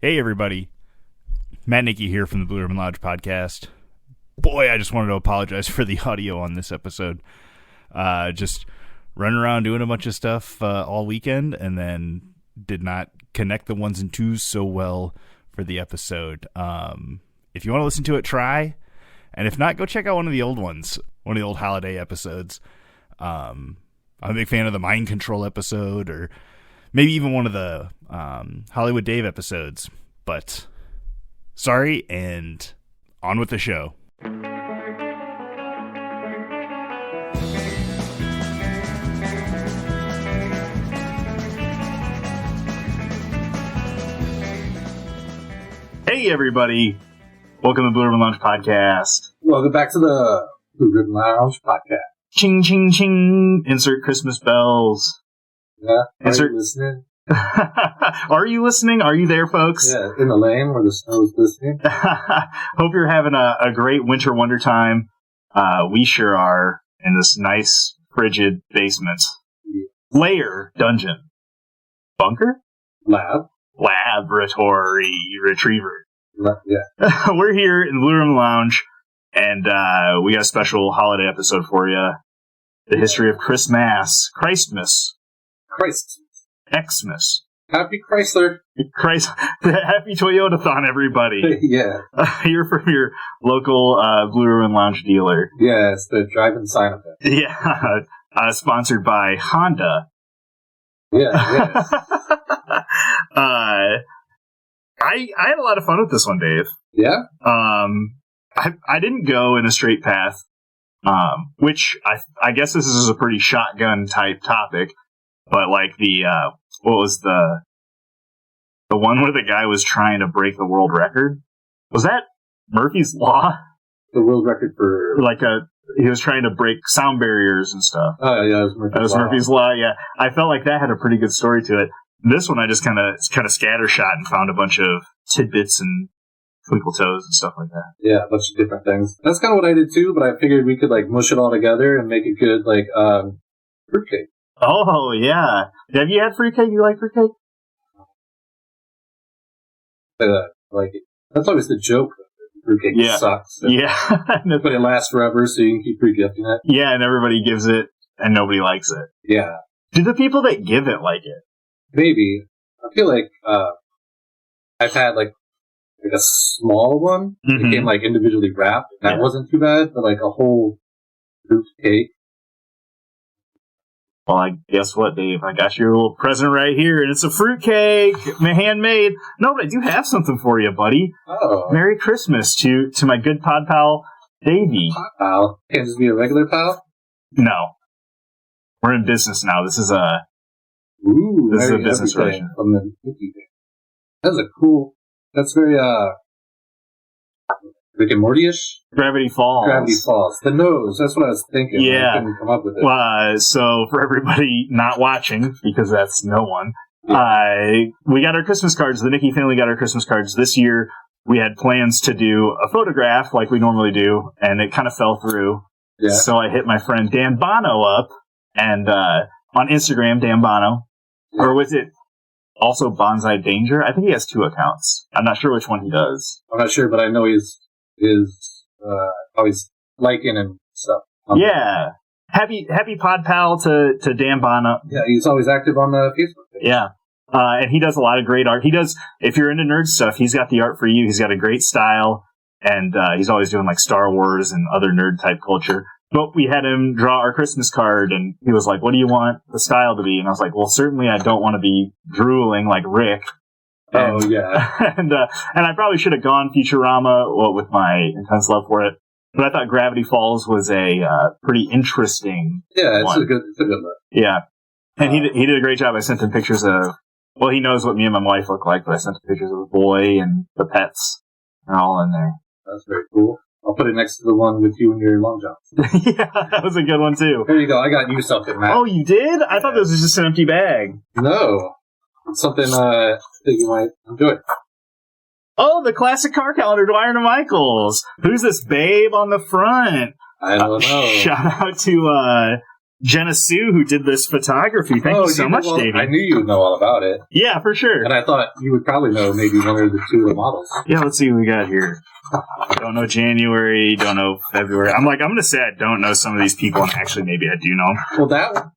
Hey everybody, Matt Nicky here from the Blue Ribbon Lounge podcast. Boy, I just wanted to apologize for the audio on this episode. Just running around doing a bunch of stuff all weekend, and then did not connect the ones and twos so well for the episode. If you want to listen to it, try. And if not, go check out one of the old ones, one of the old holiday episodes. I'm a big fan of the Mind Control episode, or maybe even one of the Hollywood Dave episodes. But sorry, and on with the show. Hey everybody, welcome to the Blue Ribbon Lounge podcast. Welcome back to the Blue Ribbon Lounge podcast. Ching, ching, ching. Insert Christmas bells. Yeah, are you listening? Are you listening? Are you there, folks? Yeah, in the lane where the snow is glistening. Hope you're having a great winter wonder time. We sure are in this nice, frigid basement. Yeah. Lair, dungeon, bunker? Laboratory retriever. Yeah. We're here in the Blue Room Lounge, and we got a special holiday episode for you. The history of Christmas. Xmas. Happy Chrysler. Happy Toyota-thon, everybody. Yeah. You're from your local Blue Ribbon Lounge dealer. Yeah, it's the driving sign of it. Yeah. Sponsored by Honda. Yeah. I had a lot of fun with this one, Dave. Yeah? I didn't go in a straight path, which I guess this is a pretty shotgun type topic, but like what was the one where the guy was trying to break the world record? Was that Murphy's Law? The world record for he was trying to break sound barriers and stuff. Oh yeah, that was Murphy's Law. Yeah, I felt like that had a pretty good story to it. This one I just kind of scattershot and found a bunch of tidbits and twinkle toes and stuff like that. Yeah, a bunch of different things. That's kind of what I did too, but I figured we could mush it all together and make a good fruitcake. Oh yeah, have you had fruitcake? You like fruitcake? Like it. That's always the joke. Fruitcake sucks. Yeah, but it lasts forever, so you can keep regifting it. Yeah, and everybody gives it, and nobody likes it. Yeah. Do the people that give it like it? Maybe. I feel like I've had like a small one. Mm-hmm. It came individually wrapped. That wasn't too bad, but a whole fruit cake. Well, guess what, Dave? I got your little present right here, and it's a fruitcake, handmade. No, but I do have something for you, buddy. Oh. Merry Christmas to my good pod pal, Davey. Pod pal? Can't just be a regular pal? No. We're in business now. This is a business version. From the cookie thing. That's very, Rick and Morty-ish? Gravity Falls. The nose. That's what I was thinking. Yeah. I couldn't come up with it. So for everybody not watching, because that's no one, we got our Christmas cards. The Nicky family got our Christmas cards this year. We had plans to do a photograph like we normally do, and it kind of fell through. Yeah. So I hit my friend Dan Bono up, and on Instagram, Dan Bono, or was it also Bonsai Danger? I think he has two accounts. I'm not sure which one he does. I'm not sure, but I know he's always liking and stuff. Yeah. Happy pod pal to Dan Bono. Yeah, he's always active on the Facebook page. Yeah. And he does a lot of great art. If you're into nerd stuff, he's got the art for you. He's got a great style, and he's always doing Star Wars and other nerd type culture. But we had him draw our Christmas card, and he was like, what do you want the style to be? And I was like, well, certainly I don't want to be drooling like Rick. Oh, yeah. And I probably should have gone Futurama with my intense love for it. But I thought Gravity Falls was a pretty interesting one. It's a good look. Yeah. And he did a great job. I sent him pictures of, well, he knows what me and my wife look like, but I sent him pictures of the boy and the pets. They're all in there. That's very cool. I'll put it next to the one with you and your long johns. Yeah, that was a good one, too. There you go. I got you something, Matt. Oh, you did? I thought this was just an empty bag. No. It's something I think you might enjoy. Oh, the classic car calendar, Dwyer and Michaels. Who's this babe on the front? I don't know. Shout out to Jenna Sue, who did this photography. Thank you so much, Davey. I knew you would know all about it. Yeah, for sure. And I thought you would probably know maybe one or the two of the models. Yeah, let's see what we got here. Don't know January, don't know February. I'm going to say I don't know some of these people, and actually maybe I do know them. Well, that one?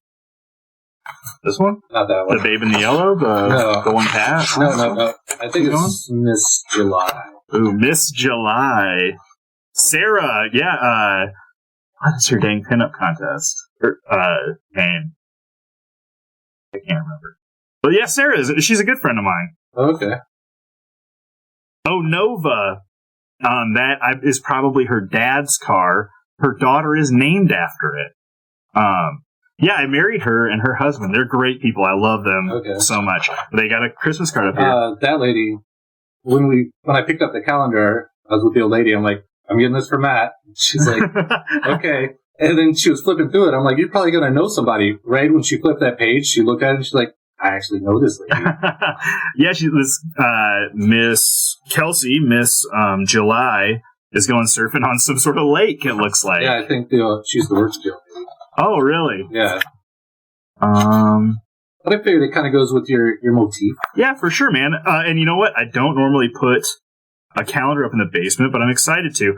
This one? Not that one. The Babe in the Yellow? The one past? No. I think it's Miss July. Ooh, Miss July. Sarah, yeah, what is her dang pinup contest? Name. I can't remember. But yeah, Sarah, she's a good friend of mine. Okay. Oh, Nova. That is probably her dad's car. Her daughter is named after it. Yeah, I married her and her husband. They're great people. I love them so much. They got a Christmas card up here. That lady, when I picked up the calendar, I was with the old lady. I'm like, I'm getting this for Matt. She's like, okay. And then she was flipping through it. I'm like, you're probably going to know somebody. Right when she flipped that page, she looked at it and she's like, I actually know this lady. Yeah, she was Miss Kelsey, Miss July, is going surfing on some sort of lake, it looks like. Yeah, I think she's the worst deal. Oh, really? Yeah. But I figured it kind of goes with your motif. Yeah, for sure, man. And you know what? I don't normally put a calendar up in the basement, but I'm excited to.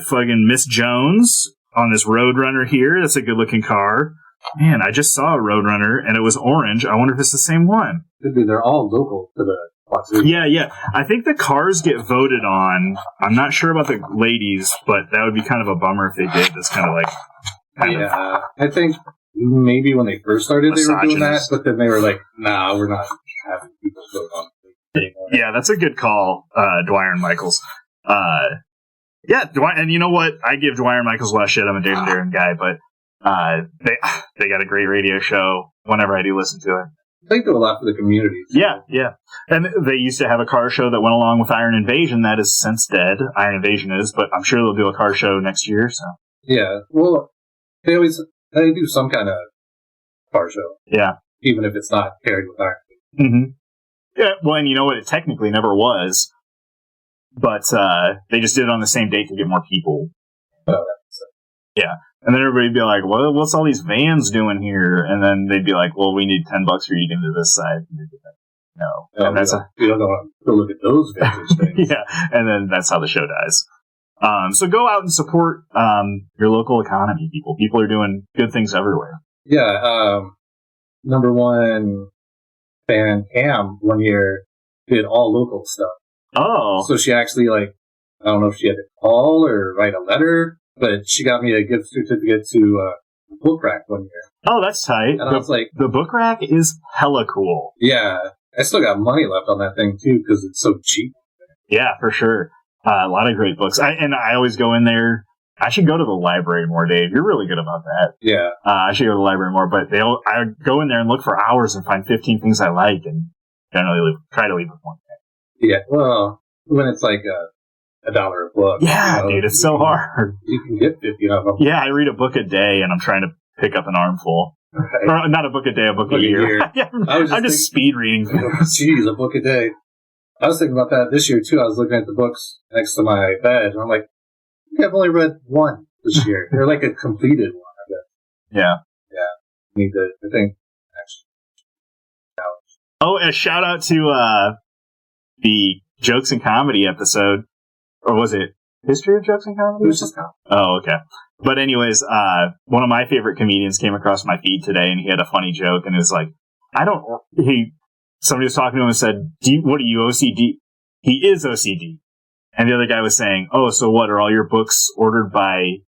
Fucking Miss Jones on this Roadrunner here. That's a good-looking car. Man, I just saw a Roadrunner, and it was orange. I wonder if it's the same one. Could be. They're all local to the Fox City. Yeah. I think the cars get voted on. I'm not sure about the ladies, but that would be kind of a bummer if they did. That's kind of like... I think maybe when they first started they were doing that, but then they were like, nah, we're not having people vote on it anymore. Yeah, that's a good call, Dwyer and Michaels. Yeah, and you know what? I give Dwyer and Michaels a lot of shit. I'm a Dave and Darren guy, but they got a great radio show whenever I do listen to it. They do a lot for the community. Yeah. And they used to have a car show that went along with Iron Invasion. That is since dead. Iron Invasion is, but I'm sure they'll do a car show next year. So yeah, well, they do some kind of car show. Yeah, even if it's not paired with Iron Invasion. Mm-hmm. Yeah, well, and you know what? It technically never was, but they just did it on the same date to get more people. Yeah. And then everybody would be like, well, what's all these vans doing here? And then they'd be like, well, we need $10 for you to get into this side. And they'd be like, no. And we don't want to look at those vintage things. Yeah. And then that's how the show dies. So go out and support your local economy, people. People are doing good things everywhere. Yeah. Number one fan, Cam, one year did all local stuff. Oh. So she actually, I don't know if she had to call or write a letter, but she got me a gift certificate to Book Rack one year. Oh, that's tight. And I was like... The Book Rack is hella cool. Yeah. I still got money left on that thing, too, because it's so cheap. Yeah, for sure. A lot of great books. I always go in there. I should go to the library more, Dave. You're really good about that. Yeah. I should go to the library more, but I go in there and look for hours and find 15 things I like and generally try to leave with one thing. Yeah, well, when it's like $1 a book. Yeah, dude, it's so hard. You can get 50 of them. Yeah, I read a book a day and I'm trying to pick up an armful. Right. Or not a book a day, a book a year. I'm just speed reading. Jeez, a book a day. I was thinking about that this year, too. I was looking at the books next to my bed, and I'm like, I think I've only read one this year. They're like a completed one, I guess. Yeah. Yeah. Need to, I think, actually. Oh, a shout out to the Jokes and Comedy episode. Or was it History of Jokes and Comedy? It was just comedy. Oh, okay. But anyways, one of my favorite comedians came across my feed today, and he had a funny joke, and it was like, somebody was talking to him and said, what are you, OCD? He is OCD. And the other guy was saying, oh, so what, are all your books ordered by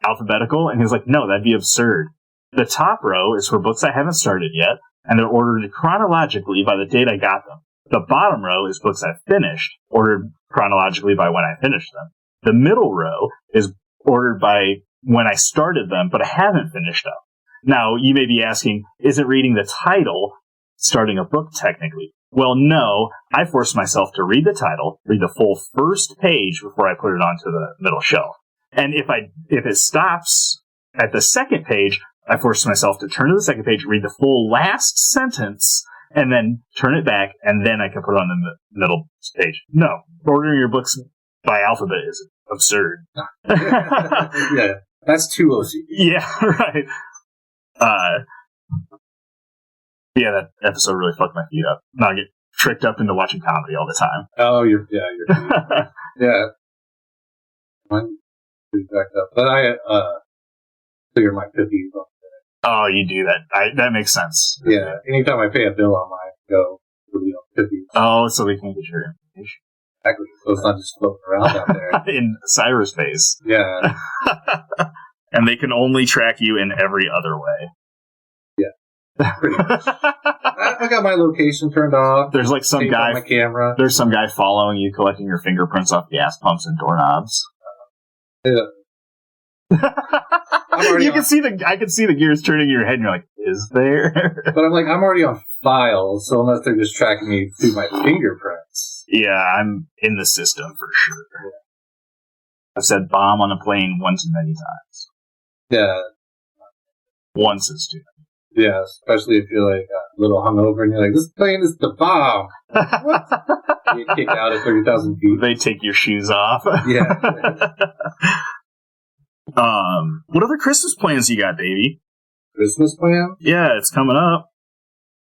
alphabetical? And he was like, no, that'd be absurd. The top row is for books I haven't started yet, and they're ordered chronologically by the date I got them. The bottom row is books I've finished, ordered chronologically by when I finished them. The middle row is ordered by when I started them, but I haven't finished them. Now, you may be asking, isn't reading the title starting a book technically? Well, no. I force myself to read the title, read the full first page before I put it onto the middle shelf. And if it stops at the second page, I force myself to turn to the second page, read the full last sentence, and then turn it back, and then I can put it on the middle page. No. Ordering your books by alphabet is absurd. Yeah. That's too OCD. Yeah, right. Yeah, that episode really fucked my feet up. Now I get tricked up into watching comedy all the time. Oh, you're yeah. Mine is backed up, but I figure my 50s. Oh, you do that. That makes sense. Yeah, anytime I pay a bill on mine, go it'll be on 50s. Oh, so they can get your information. Exactly. So it's not just floating around out there in cyberspace. Yeah. And they can only track you in every other way. Yeah. Pretty much. I got my location turned off. There's like some guy. On my camera. There's some guy following you, collecting your fingerprints off gas pumps and doorknobs. Yeah. You can see I can see the gears turning in your head, and you're like, "Is there?" But I'm like, I'm already on file, so unless they're just tracking me through my fingerprints. Yeah, I'm in the system for sure. Yeah. I've said bomb on a plane once and many times. Yeah. Once is too many. Yeah, especially if you're like a little hungover and you're like, this plane is the bomb. What? You get kicked out at 30,000 feet. They take your shoes off. Yeah. What other Christmas plans you got, baby? Christmas plan? Yeah, it's coming up.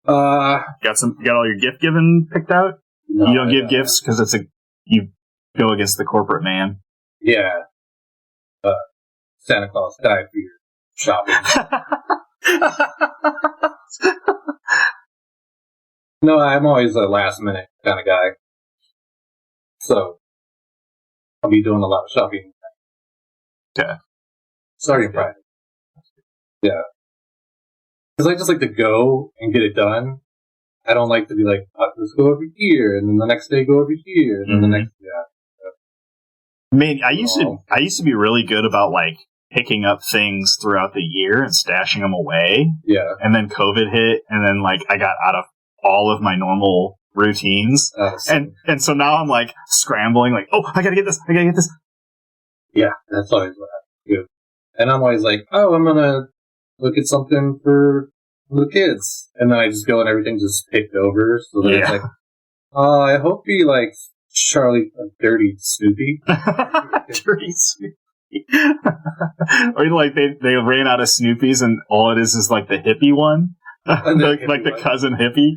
Got all your gift giving picked out? No, you don't give gifts because you go against the corporate man. Yeah. Santa Claus died for your shopping. No, I'm always a last minute kind of guy. So I'll be doing a lot of shopping. Okay. Starting Friday. Yeah. Because I just like to go and get it done. I don't like to be like, let's go over here, and then the next day go over here, and then the next, yeah. Man, I used to be really good about like picking up things throughout the year and stashing them away. Yeah. And then COVID hit, and then like I got out of all of my normal routines, and so now I'm like scrambling, like, oh, I gotta get this. Yeah, that's always good. And I'm always like, oh, I'm gonna look at something for the kids, and then I just go and everything's just picked over. So then it's like, oh, I hope he likes Charlie Dirty Snoopy. Dirty Snoopy. Or like they ran out of Snoopies, and all it is like the hippie one, the cousin hippie.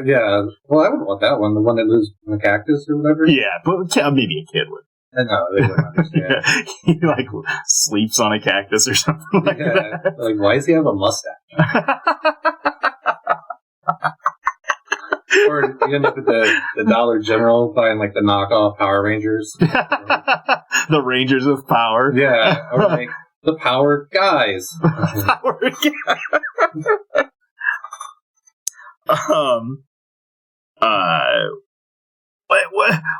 Yeah. Well, I wouldn't want that one. The one that lives in the cactus or whatever. Yeah, but maybe a kid would. No, they wouldn't understand. He like sleeps on a cactus or something like that. Like, why does he have a mustache? Or you end up at the Dollar General buying like the knockoff Power Rangers. The Rangers of Power. Yeah. Or like the Power Guys. Power Guys.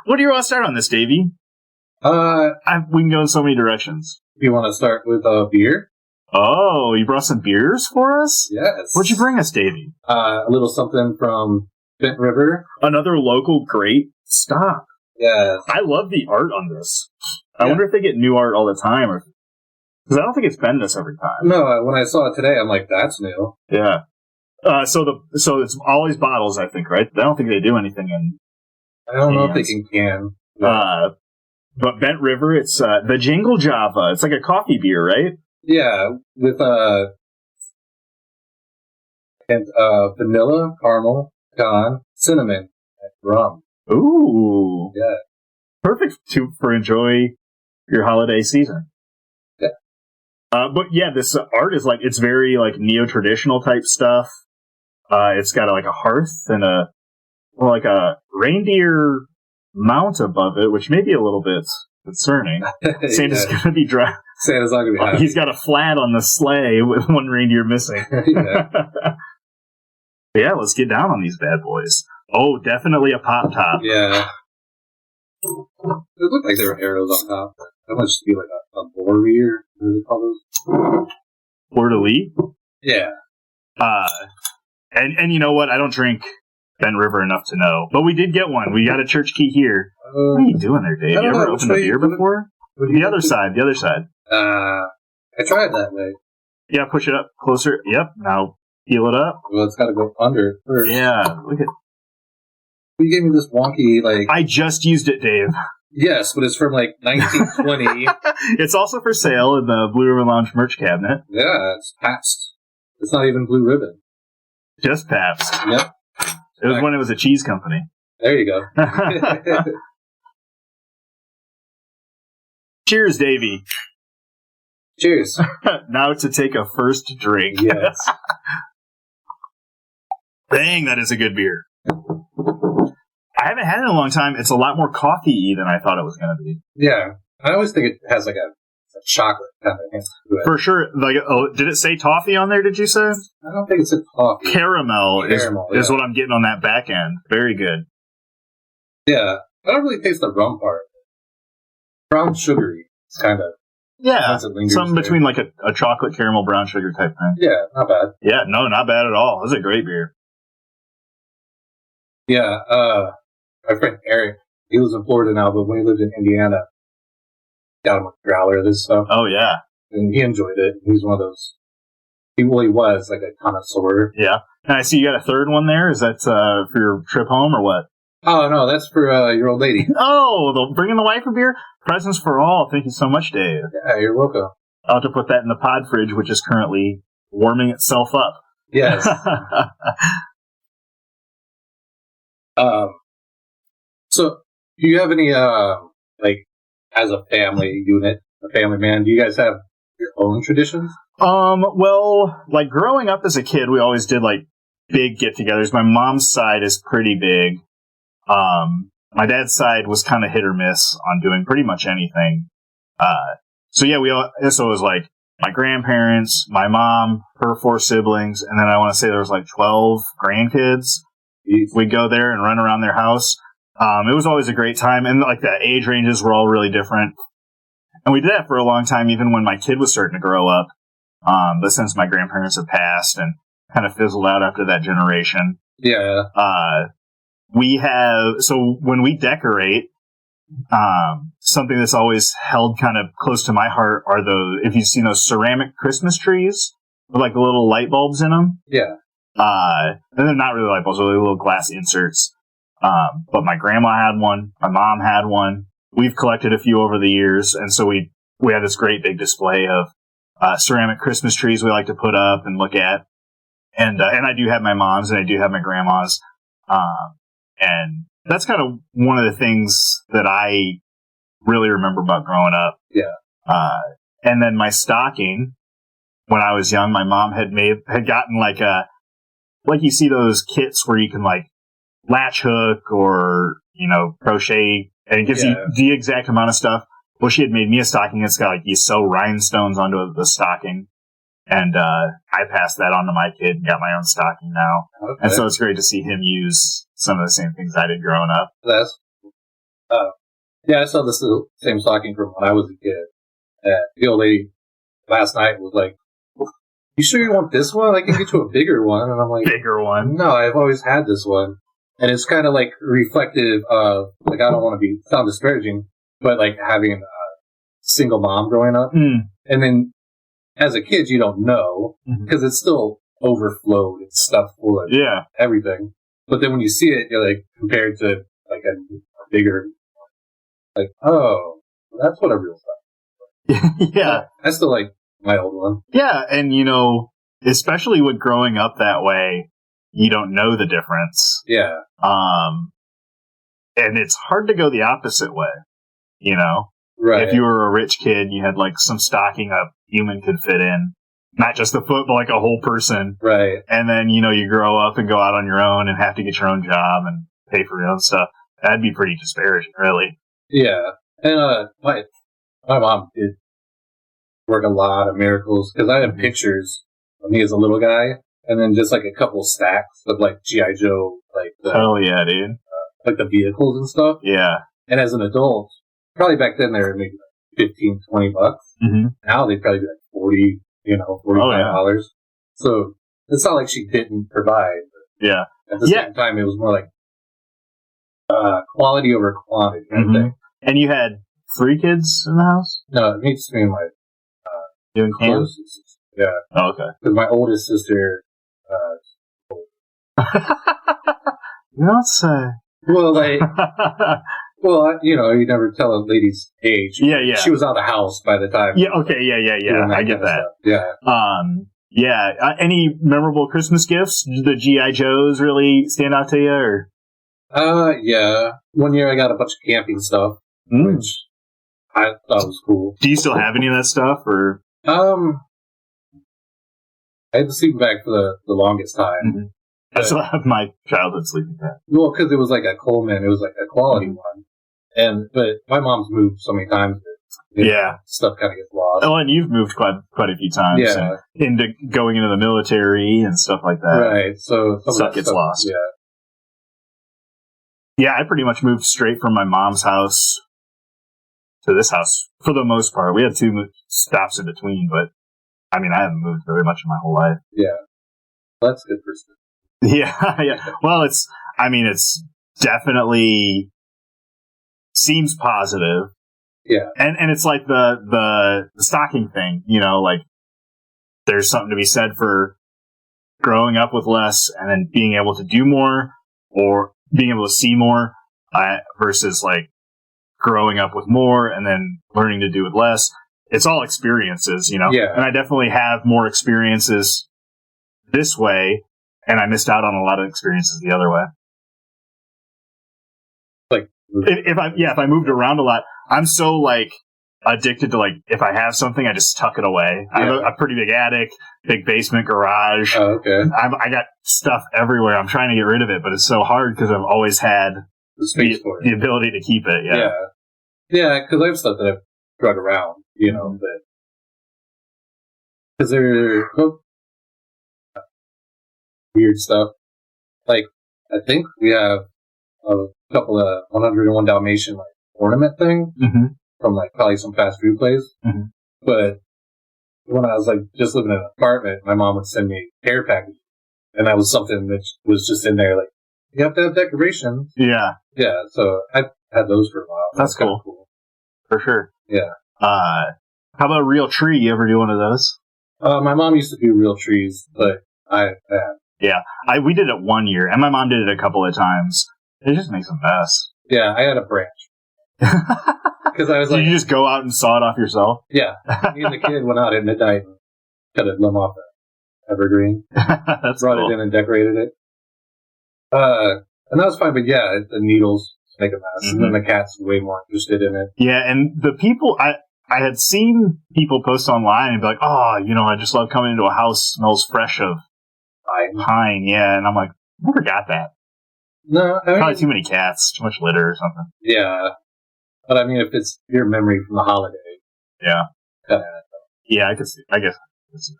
What do you want to start on this, Davey? We can go in so many directions. You want to start with beer? Oh, you brought some beers for us? Yes. What'd you bring us, Davey? A little something from Bent River. Another local great stop. Yeah. I love the art on this. I wonder if they get new art all the time, or because I don't think it's been this every time. No, when I saw it today, I'm like, that's new. Yeah. So it's always bottles, I think, right? I don't think they do anything in. I don't know if they can. But Bent River, it's the Jingle Java. It's like a coffee beer, right? Yeah, with vanilla, caramel, pecan, cinnamon, and rum. Ooh. Yeah. Perfect for enjoy your holiday season. Yeah. But yeah, this art is like, it's very like neo-traditional type stuff. It's got like a hearth and a reindeer mount above it, which may be a little bit concerning. Santa's going to be dry. Santa's not going to be happy. He's got a flat on the sleigh with one reindeer missing. Yeah, let's get down on these bad boys. Oh, definitely a pop top. Yeah. It looked like there were arrows on top. That must just be like a boar ear. What do they call those? Fleur-de-lis? Yeah. And you know what? I don't drink Ben River enough to know. But we did get one. We got a church key here. What are you doing there, Dave? You ever opened a beer before? The other side. I tried that way. Yeah, push it up closer. Yep. Now peel it up. Well, it's got to go under first. Yeah. Look at. You gave me this wonky, like. I just used it, Dave. Yes, but it's from like 1920. It's also for sale in the Blue Ribbon Lounge merch cabinet. Yeah, it's Pabst. It's not even Blue Ribbon. Just Pabst. Yep. It was when it was a cheese company. There you go. Cheers, Davey. Cheers. Now to take a first drink. Yes. Dang, that is a good beer. I haven't had it in a long time. It's a lot more coffee-y than I thought it was going to be. Yeah. I always think it has like a chocolate kind of hint to it. For sure. Like, did it say toffee on there, did you say? I don't think it's a coffee. Caramel is what I'm getting on that back end. Very good. Yeah. I don't really taste the rum part. Brown sugary. It's kind of... Yeah. Something between like a chocolate caramel brown sugar type thing. Yeah, not bad. Yeah, no, not bad at all. This is a great beer. Yeah, my friend Eric, he lives in Florida now, but when he lived in Indiana, got him a growler of this stuff. Oh, yeah. And he enjoyed it. He's one of those... He was like a connoisseur. Yeah. And I see you got a third one there. Is that for your trip home or what? Oh, no, that's for your old lady. Oh, bringing the wife a beer? Presents for all. Thank you so much, Dave. Yeah, you're welcome. I'll have to put that in the pod fridge, which is currently warming itself up. Yes. So, do you have any, like, as a family unit, a family man, do you guys have your own traditions? Well, like, growing up as a kid, we always did, like, big get-togethers. My mom's side is pretty big. My dad's side was kind of hit or miss on doing pretty much anything. So yeah, so it was like my grandparents, my mom, her 4 siblings, and then I want to say there was like 12 grandkids. We'd go there and run around their house. It was always a great time, and like the age ranges were all really different. And we did that for a long time, even when my kid was starting to grow up. But since my grandparents have passed and kind of fizzled out after that generation. Yeah. So when we decorate, something that's always held kind of close to my heart are if you've seen those ceramic Christmas trees with like the little light bulbs in them. Yeah. And they're not really light bulbs, they're little glass inserts. But my grandma had one, my mom had one. We've collected a few over the years, and so we have this great big display of ceramic Christmas trees we like to put up and look at. And I do have my mom's and I do have my grandma's. And that's kind of one of the things that I really remember about growing up. Yeah. And then my stocking, when I was young, my mom had gotten like you see those kits where you can like latch hook or, crochet, and it gives you the exact amount of stuff. Well, she had made me a stocking. It's got like, you sew rhinestones onto the stocking. And I passed that on to my kid and got my own stocking now. Okay. And so it's great to see him use some of the same things I did growing up. That's I saw this same stocking from when I was a kid. And the old lady last night was like, "You sure you want this one? I can get you a bigger one." And I'm like, "Bigger one? No, I've always had this one." And it's kind of like reflective of, like, I don't want to sound disparaging, but like having a single mom growing up. Mm. And then as a kid, you don't know, because it's still overflowed. It's stuffed full of everything. But then when you see it, you're like, compared to like a bigger, like, oh, that's what a real stuff is. Yeah. I still like my old one. Yeah, and especially with growing up that way, you don't know the difference. Yeah. And it's hard to go the opposite way, Right. If you were a rich kid, you had like some stocking a human could fit in. Not just the foot, but like a whole person. Right. And then, you grow up and go out on your own and have to get your own job and pay for your own stuff. That'd be pretty disparaging, really. Yeah. And my mom did work a lot of miracles, because I have pictures of me as a little guy, and then just like a couple stacks of like G.I. Joe, like oh yeah, dude. Like the vehicles and stuff. Yeah. And as an adult, probably back then they were maybe like $15, $20. Mm-hmm. Now they'd probably be like $40, $45. So it's not like she didn't provide. Yeah. At the same time, it was more like quality over quantity kind of thing. And you had 3 kids in the house? No, it needs to be my closest. Yeah. Oh, okay. Because my oldest sister. Let's say. Well, like. Well, you never tell a lady's age. Yeah. She was out of the house by the time. Yeah, okay, yeah. I get that. Yeah. Any memorable Christmas gifts? Did the G.I. Joes really stand out to you, or? Yeah. One year I got a bunch of camping stuff, which I thought was cool. Do you still have any of that stuff, or? I had the sleeping bag for the longest time. Mm-hmm. I still have my childhood sleeping bag. Well, because it was like a Coleman, it was like a quality one. But my mom's moved so many times that stuff kind of gets lost. Oh, and you've moved quite a few times. Yeah. Into going into the military and stuff like that. Right. So stuff gets lost. Yeah. Yeah, I pretty much moved straight from my mom's house to this house for the most part. We had 2 stops in between, but I mean, I haven't moved very much in my whole life. Yeah. That's good for stuff. Yeah. Well, it's definitely seems positive. Yeah. And it's like the stocking thing, like there's something to be said for growing up with less and then being able to do more or being able to see more, versus like growing up with more and then learning to do with less. It's all experiences, Yeah. And I definitely have more experiences this way, and I missed out on a lot of experiences the other way. Like, if I moved around a lot, I'm so like addicted to like if I have something, I just tuck it away. I have a pretty big attic, big basement, garage. Oh, okay. I got stuff everywhere. I'm trying to get rid of it, but it's so hard because I've always had the ability to keep it. Yeah, because I have stuff that I've brought around, that because they're weird stuff. Like, I think we have a couple of 101 Dalmatian like ornament thing from like probably some fast food place. Mm-hmm. But when I was like just living in an apartment, my mom would send me care packages, and that was something that was just in there. Like, you have to have decorations. Yeah. So I've had those for a while. That's cool. For sure. Yeah. How about a real tree? You ever do one of those? My mom used to do real trees, but I have. Yeah, we did it one year, and my mom did it a couple of times. It just makes a mess. Yeah, I had a branch. Because I was Did you just go out and saw it off yourself? Yeah. Me and the kid went out at midnight and cut a limb off the evergreen. That's brought cool. it in and decorated it. And that was fine, but yeah, the needles make a mess. And then the cat's way more interested in it. Yeah, and the people, I had seen people post online and be like, oh, I just love coming into a house, smells fresh of pine, yeah, and I'm like, never got that. No, probably too many cats, too much litter or something. Yeah, but I mean, if it's your memory from the holiday, yeah, yeah, I guess I could see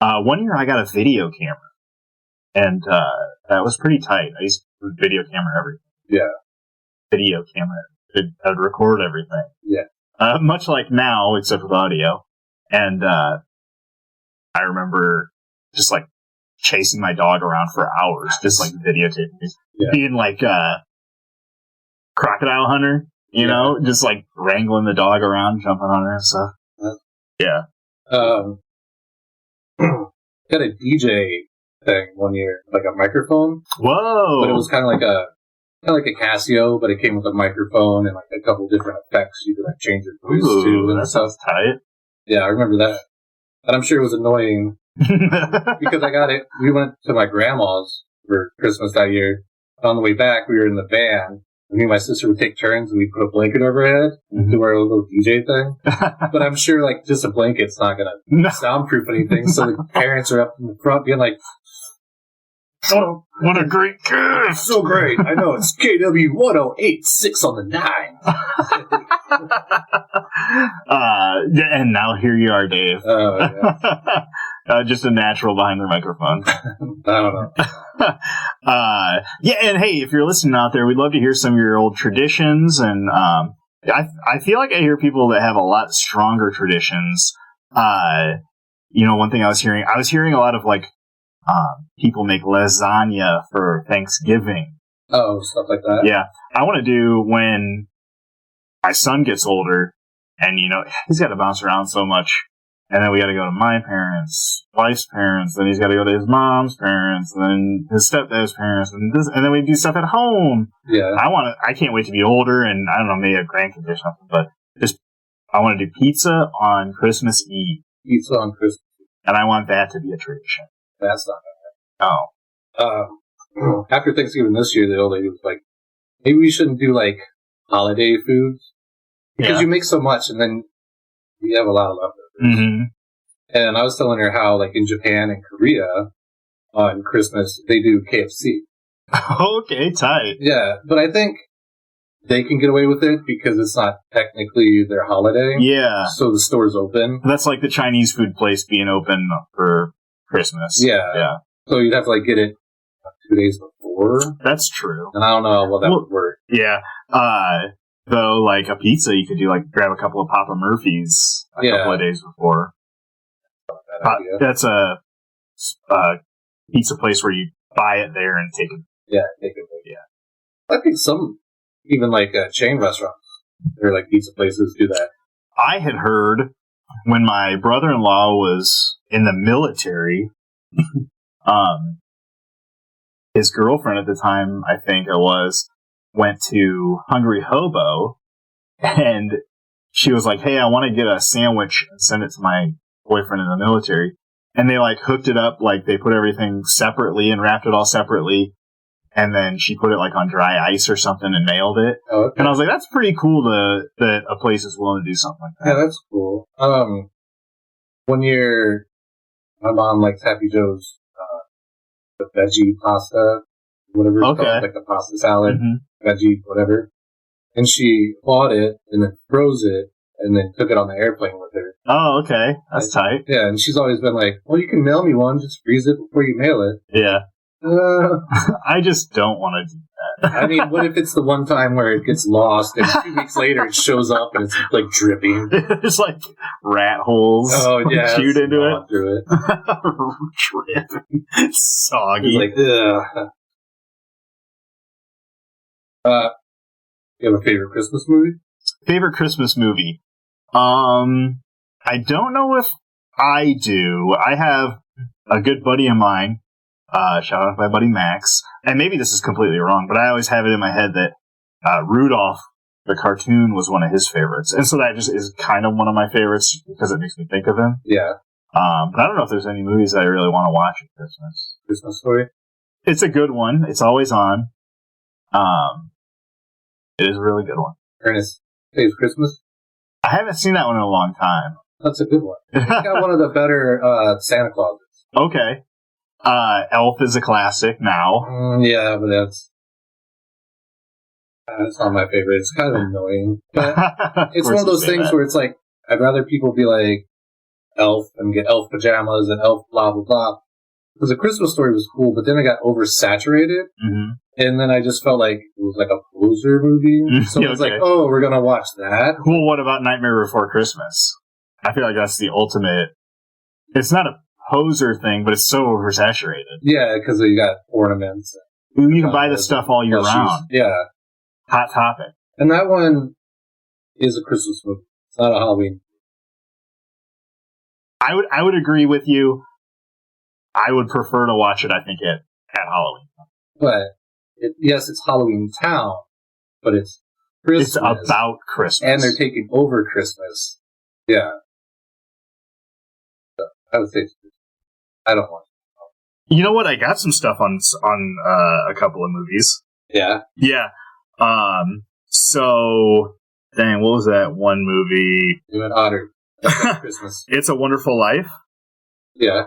that. One year I got a video camera, and that was pretty tight. I used to video camera everything. Yeah, video camera. I'd record everything. Yeah, much like now, except with audio. And I remember just like chasing my dog around for hours, just like videotaping these, being like crocodile hunter, just like wrangling the dog around, jumping on her and stuff. Yeah. Got a DJ thing one year, like a microphone. Whoa! But it was kind of like a Casio, but it came with a microphone and like a couple different effects you could like change your voice to. And that sounds tight. Yeah, I remember that. And I'm sure it was annoying because I got it. We went to my grandma's for Christmas that year. On the way back, we were in the van. Me and my sister would take turns and we'd put a blanket over her head and do our little DJ thing. But I'm sure like just a blanket's not going to soundproof anything. So the parents are up in the front being like, oh, what a great gift! So great. I know, it's KW 1086 on the 9. And now here you are, Dave. Oh, yeah. Just a natural behind the microphone. I don't know. Yeah, and hey, if you're listening out there, we'd love to hear some of your old traditions. And I feel like I hear people that have a lot stronger traditions. One thing I was hearing a lot of like people make lasagna for Thanksgiving. Oh, stuff like that. Yeah, I want to do when my son gets older, and he's got to bounce around so much. And then we got to go to my parents, wife's parents, then he's got to go to his mom's parents, and then his stepdad's parents, and then we do stuff at home. Yeah. I can't wait to be older, and I don't know, maybe have grandkids or something, but I want to do pizza on Christmas Eve. Pizza on Christmas Eve. And I want that to be a tradition. That's not bad. Oh. After Thanksgiving this year, the old lady was like, maybe we shouldn't do, like, holiday foods. Because you make so much, and then you have a lot of leftovers. Mm-hmm. And I was telling her how, like, in Japan and Korea, on Christmas, they do KFC. Okay, tight. Yeah, but I think they can get away with it because it's not technically their holiday. Yeah. So the store's open. That's like the Chinese food place being open for Christmas. Yeah. Yeah. So you'd have to, like, get it 2 days before. That's true. And I don't know how well that would work. Yeah. Though, like, a pizza, you could do, like, grab a couple of Papa Murphy's a couple of days before. That's a pizza place where you buy it there and take it. Yeah, take it. Yeah. I think some, even, like, chain restaurants, or, like, pizza places do that. I had heard when my brother-in-law was in the military, his girlfriend at the time, I think it was, went to Hungry Hobo, and she was like, hey, I want to get a sandwich and send it to my boyfriend in the military. And they, like, hooked it up, like, they put everything separately and wrapped it all separately, and then she put it, like, on dry ice or something and mailed it. Oh, okay. And I was like, that's pretty cool that a place is willing to do something like that. Yeah, that's cool. One year, my mom likes Happy Joe's, the veggie pasta, whatever it's called, like the pasta salad, veggie, whatever. And she bought it and then froze it and then took it on the airplane with her. Oh, okay. That's tight. Yeah, and she's always been like, well, you can mail me one, just freeze it before you mail it. Yeah. I just don't want to do that. I mean, what if it's the one time where it gets lost and 2 weeks later it shows up and it's, like, dripping? There's, like, rat holes. Oh, yeah. Chewed into it. Through it. Dripping. Soggy. It's like, ugh. You have a favorite Christmas movie? Favorite Christmas movie? I don't know if I do. I have a good buddy of mine, shout out my buddy Max, and maybe this is completely wrong, but I always have it in my head that Rudolph, the cartoon, was one of his favorites. And so that just is kind of one of my favorites because it makes me think of him. Yeah. But I don't know if there's any movies that I really want to watch at Christmas. Christmas Story? It's a good one. It's always on. It is a really good one. Ernest Saves Christmas? I haven't seen that one in a long time. That's a good one. It's got one of the better Santa Clauses. Okay. Elf is a classic now. Yeah, but that's not my favorite. It's kind of annoying. But it's one of those things where it's like, I'd rather people be like Elf and get Elf pajamas and Elf blah, blah, blah. Because The Christmas Story was cool, but then it got oversaturated. Mm-hmm. And then I just felt like it was like a poser movie. So it was like, oh, we're going to watch that. Well, what about Nightmare Before Christmas? I feel like that's the ultimate. It's not a poser thing, but it's so oversaturated. Yeah, because you got ornaments. You can buy this stuff all year round. Yeah. Hot topic. And that one is a Christmas movie. It's not a Halloween. I would agree with you. I would prefer to watch it, I think, at Halloween. But, yes, it's Halloween Town, but it's Christmas. It's about Christmas. And they're taking over Christmas. Yeah. So, I would say I don't want it. You know what? I got some stuff on a couple of movies. Yeah? Yeah. So, dang, what was that one movie? You and Otter. Christmas. It's a Wonderful Life. Yeah.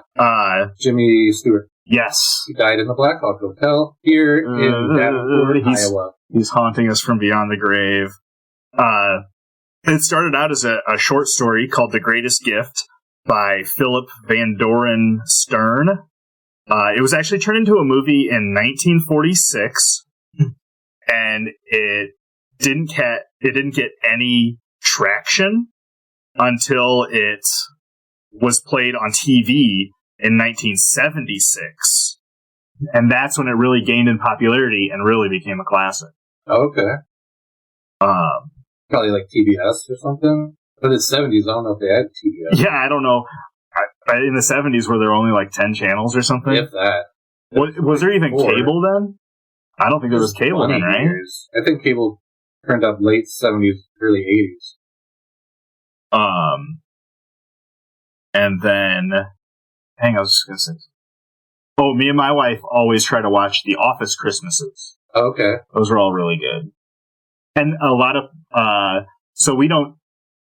Jimmy Stewart. Yes. He died in the Black Hawk Hotel here in Davenport, Iowa. He's haunting us from beyond the grave. It started out as a short story called The Greatest Gift by Philip Van Doren Stern. It was actually turned into a movie in 1946, and it didn't get any traction until it was played on TV in 1976. And that's when it really gained in popularity and really became a classic. Okay. Probably like TBS or something? But in the 70s, I don't know if they had TBS. Yeah, I don't know. In the 70s, were there only like 10 channels or something? If that. Was there even cable then? I don't think there was cable then, right? Years. I think cable turned up late 70s, early 80s. And then, I was just going to say. Oh, me and my wife always try to watch The Office Christmases. Oh, okay. Those are all really good. And a lot of, so we don't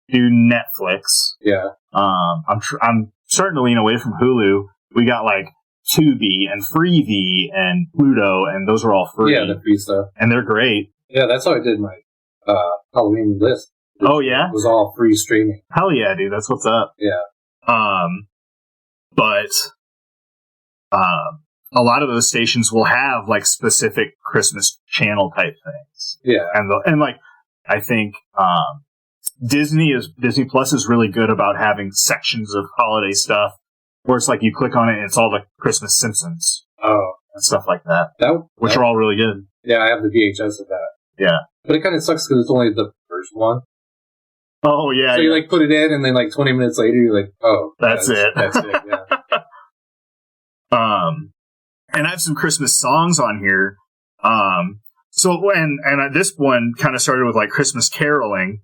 do Netflix. Yeah. I'm starting to lean away from Hulu. We got like Tubi and Freevee and Pluto, and those are all free. Yeah, the free stuff. And they're great. Yeah, that's how I did my Halloween list. Oh, yeah? It was all free streaming. Hell yeah, dude. That's what's up. Yeah. But a lot of those stations will have like specific Christmas channel type things. Yeah. And like, I think, Disney Plus is really good about having sections of holiday stuff where it's like you click on it and it's all the Christmas Simpsons. Oh. And stuff like that. Which are all really good. Yeah, I have the VHS of that. Yeah. But it kind of sucks because it's only the first one. Oh, yeah. So you like put it in and then like 20 minutes later you're like, oh. That's it. That's it, yeah. And I have some Christmas songs on here. This one kind of started with like Christmas caroling.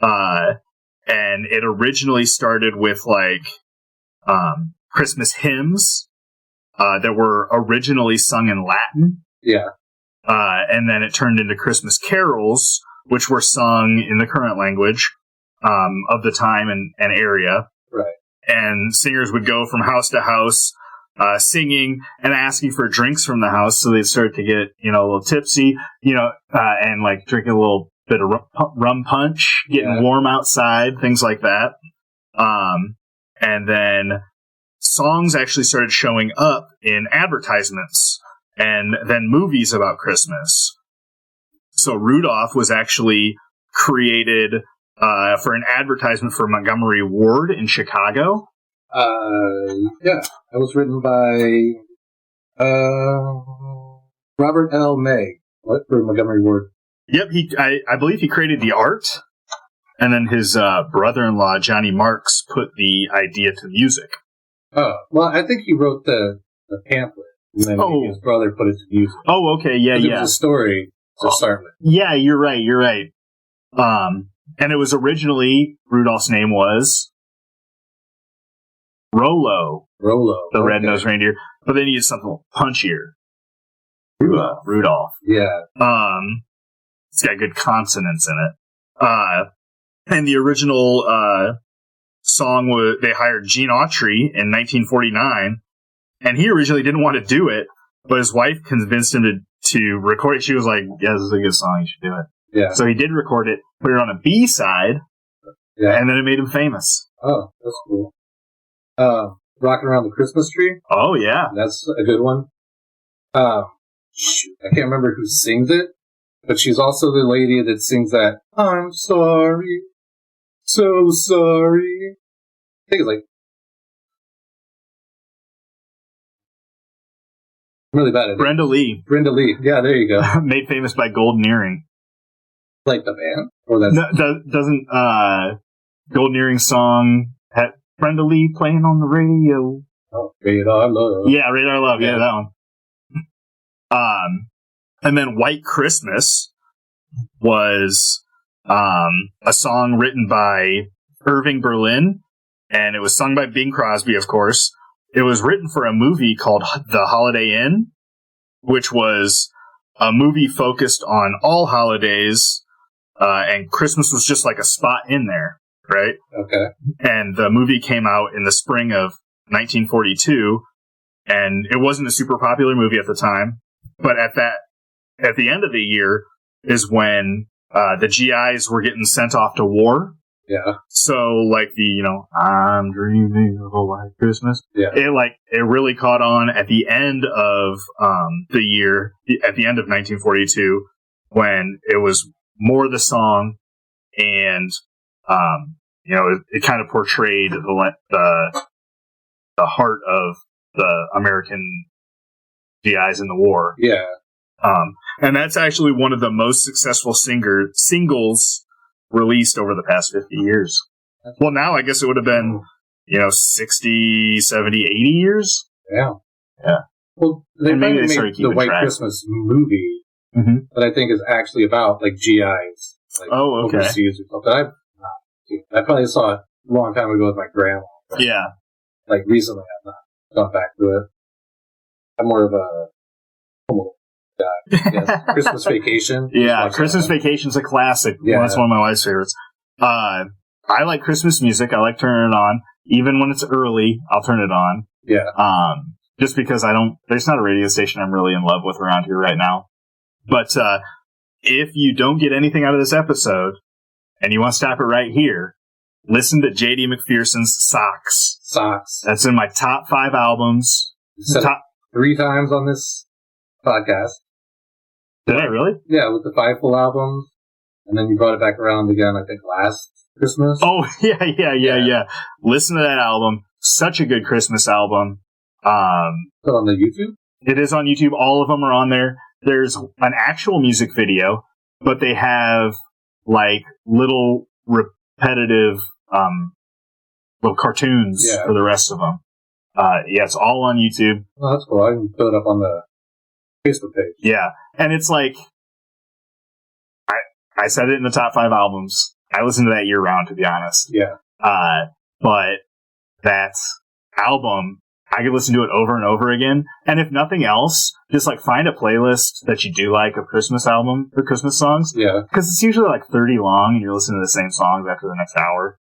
And it originally started with like, Christmas hymns, that were originally sung in Latin. Yeah. And then it turned into Christmas carols, which were sung in the current language, of the time and area. Right. And singers would go from house to house, singing and asking for drinks from the house. So they'd start to get, a little tipsy, and like drinking a little bit of rum punch, getting warm outside, things like that. And then songs actually started showing up in advertisements and then movies about Christmas. So Rudolph was actually created for an advertisement for Montgomery Ward in Chicago. Yeah, it was written by Robert L. May. What for Montgomery Ward? Yep, I believe he created the art, and then his brother-in-law Johnny Marks put the idea to music. Oh, well, I think he wrote the pamphlet, and then his brother put it to music. Oh, okay, yeah. It was a story to start with. Yeah, you're right. And it was originally, Rudolph's name was Rollo, the red-nosed reindeer, but they needed something punchier. Rudolph. Yeah. It's got good consonants in it. And the original song was, they hired Gene Autry in 1949, and he originally didn't want to do it, but his wife convinced him to record it. She was like, yeah, this is a good song, you should do it. Yeah. So he did record it, put it on a B-side, and then it made him famous. Oh, that's cool. Rocking Around the Christmas Tree? Oh, yeah. That's a good one. Shoot, I can't remember who sings it, but she's also the lady that sings that, I'm sorry, so sorry. I think it's like, I'm really bad at it. Brenda Lee. Yeah, there you go. Made famous by Golden Earring. Like the band? Or that's... Doesn't Golden Earring song have Brenda Lee playing on the radio? Oh, Radar Love. Yeah, Radar Love. Yeah, that one. And then White Christmas was a song written by Irving Berlin, and it was sung by Bing Crosby, of course. It was written for a movie called The Holiday Inn, which was a movie focused on all holidays, and Christmas was just like a spot in there, right? Okay. And the movie came out in the spring of 1942, and it wasn't a super popular movie at the time, but at the end of the year is when the GIs were getting sent off to war. Yeah. So, like I'm dreaming of a white Christmas. Yeah. It really caught on at the end of the year, at the end of 1942, when it was more the song, and it kind of portrayed the heart of the American GIs in the war. Yeah. And that's actually one of the most successful singles released over the past 50 years. Well, now I guess it would have been, 60, 70, 80 years? Yeah. Yeah. Well, they maybe finally they started made the keeping White track. Christmas movie Mm-hmm. that I think is actually about, like, GIs. Like, Oh, okay. overseas or something. I've not seen it. I probably saw it a long time ago with my grandma. But, Yeah. like, recently I've not gone back to it. I'm more of a Christmas Vacation. Yeah, Watch Christmas that. Vacation's a classic. Yeah. That's one of my wife's favorites. I like Christmas music. I like turning it on. Even when it's early, I'll turn it on. Yeah. Just because there's not a radio station I'm really in love with around here right now. But, if you don't get anything out of this episode, and you want to stop it right here, listen to J.D. McPherson's Socks. Socks. That's in my top 5 albums. Said it 3 times on this podcast. Did I really? Yeah, with the 5 full albums. And then you brought it back around again, I think, last Christmas. Oh, yeah. Listen to that album. Such a good Christmas album. Still on the YouTube? It is on YouTube. All of them are on there. There's an actual music video, but they have, like, little repetitive, little cartoons for the rest of them. It's all on YouTube. Oh, that's cool. I can put it up on the Facebook page. Yeah. And it's like, I said it in the top 5 albums. I listen to that year round, to be honest. Yeah. But that album, I could listen to it over and over again. And if nothing else, just like find a playlist that you do like of Christmas album or Christmas songs. Yeah. Because it's usually like 30 long and you're listening to the same songs after the next hour.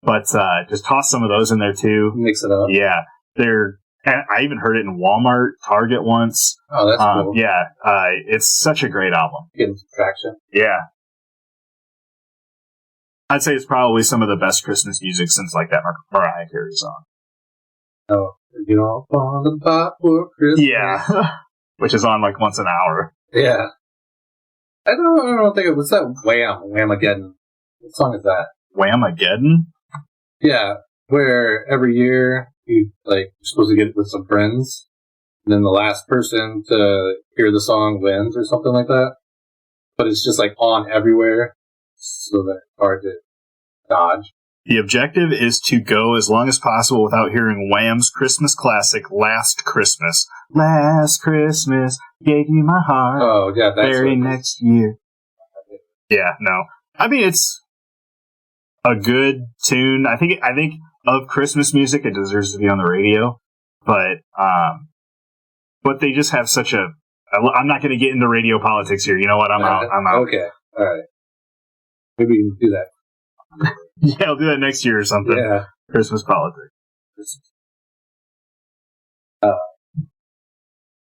But, just toss some of those in there too. Mix it up. Yeah. And I even heard it in Walmart, Target once. Oh, that's cool. Yeah. It's such a great album. Getting some traction. Yeah. I'd say it's probably some of the best Christmas music since like that Mariah Carey song. Oh, get off on the pot for Christmas. Yeah. Which is on like once an hour. Yeah. I don't think it was that Whamageddon. What song is that? Whamageddon? Yeah. Where every year you're supposed to get it with some friends. And then the last person to hear the song wins or something like that. But it's just like on everywhere. So that it's hard to dodge. The objective is to go as long as possible without hearing Wham's Christmas classic, Last Christmas. Last Christmas, gave you my heart. Oh, yeah, that's very next year. Yeah, no. I mean, it's a good tune. I think of Christmas music, it deserves to be on the radio. But they just have such a... I'm not going to get into radio politics here. You know what? I'm out. Okay. All right. Maybe we can do that. Yeah, I'll do that next year or something. Yeah. Christmas politics.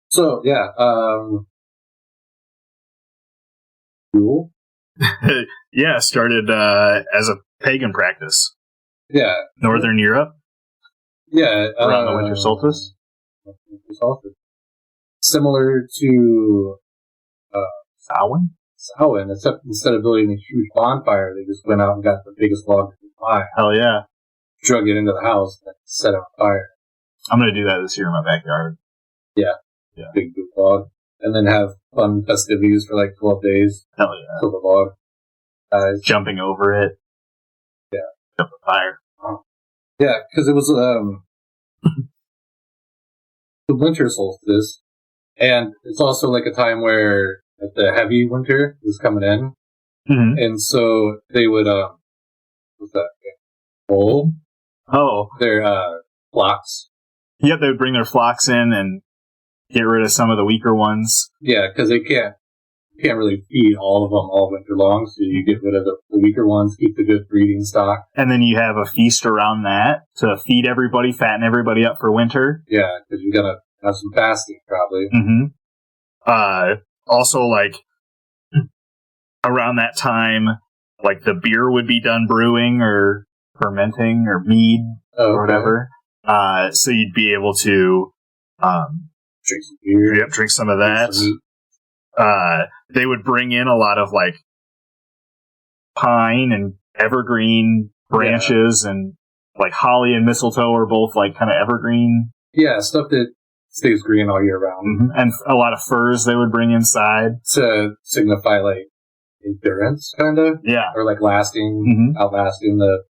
So, yeah. Cool. Yeah, started as a pagan practice. Yeah. Northern Europe. Yeah. Around the winter solstice. Similar to Samhain, except instead of building a huge bonfire, they just went out and got the biggest log they could find, Hell yeah. drug it into the house, and set it on fire. I'm going to do that this year in my backyard. Yeah. Big log. And then have fun festivities for like 12 days. Hell yeah. Till the log dies. Jumping over it. Yeah. Jump the fire. Yeah, because it was the winter solstice, and it's also like a time where the heavy winter is coming in, and so they would what's that? Bowl their flocks. Yep, they would bring their flocks in and get rid of some of the weaker ones. Yeah, because they can't really feed all of them all winter long, so you get rid of the weaker ones, keep the good breeding stock. And then you have a feast around that to feed everybody, fatten everybody up for winter. Yeah, because you're gonna have some fasting probably. Also, like, around that time, like, the beer would be done brewing or fermenting or mead or whatever. So you'd be able to drink some beer. Yep, drink some of that. They would bring in a lot of, like, pine and evergreen branches, and, like, holly and mistletoe are both, like, kind of evergreen. Yeah, stuff that stays green all year round. And a lot of furs they would bring inside. To signify, like, endurance, kind of. Yeah. Or like outlasting the...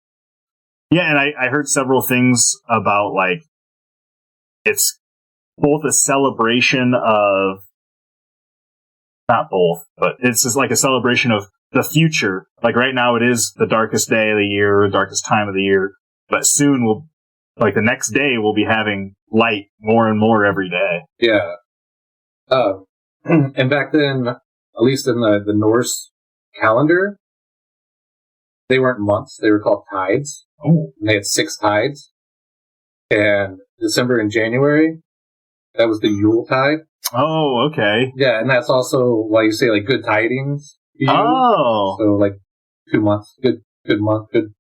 Yeah, and I heard several things about, like, it's both a celebration of, not both, but it's just like a celebration of the future. Like right now it is the darkest day of the year, darkest time of the year, but soon the next day we'll be having light more and more every day. Yeah. And back then, at least in the Norse calendar, they weren't months, they were called tides. Oh. And they had 6 tides. And December and January, that was the Yule tide. Oh, okay. Yeah, and that's also why you say like good tidings. Oh. So like 2 months, good month, good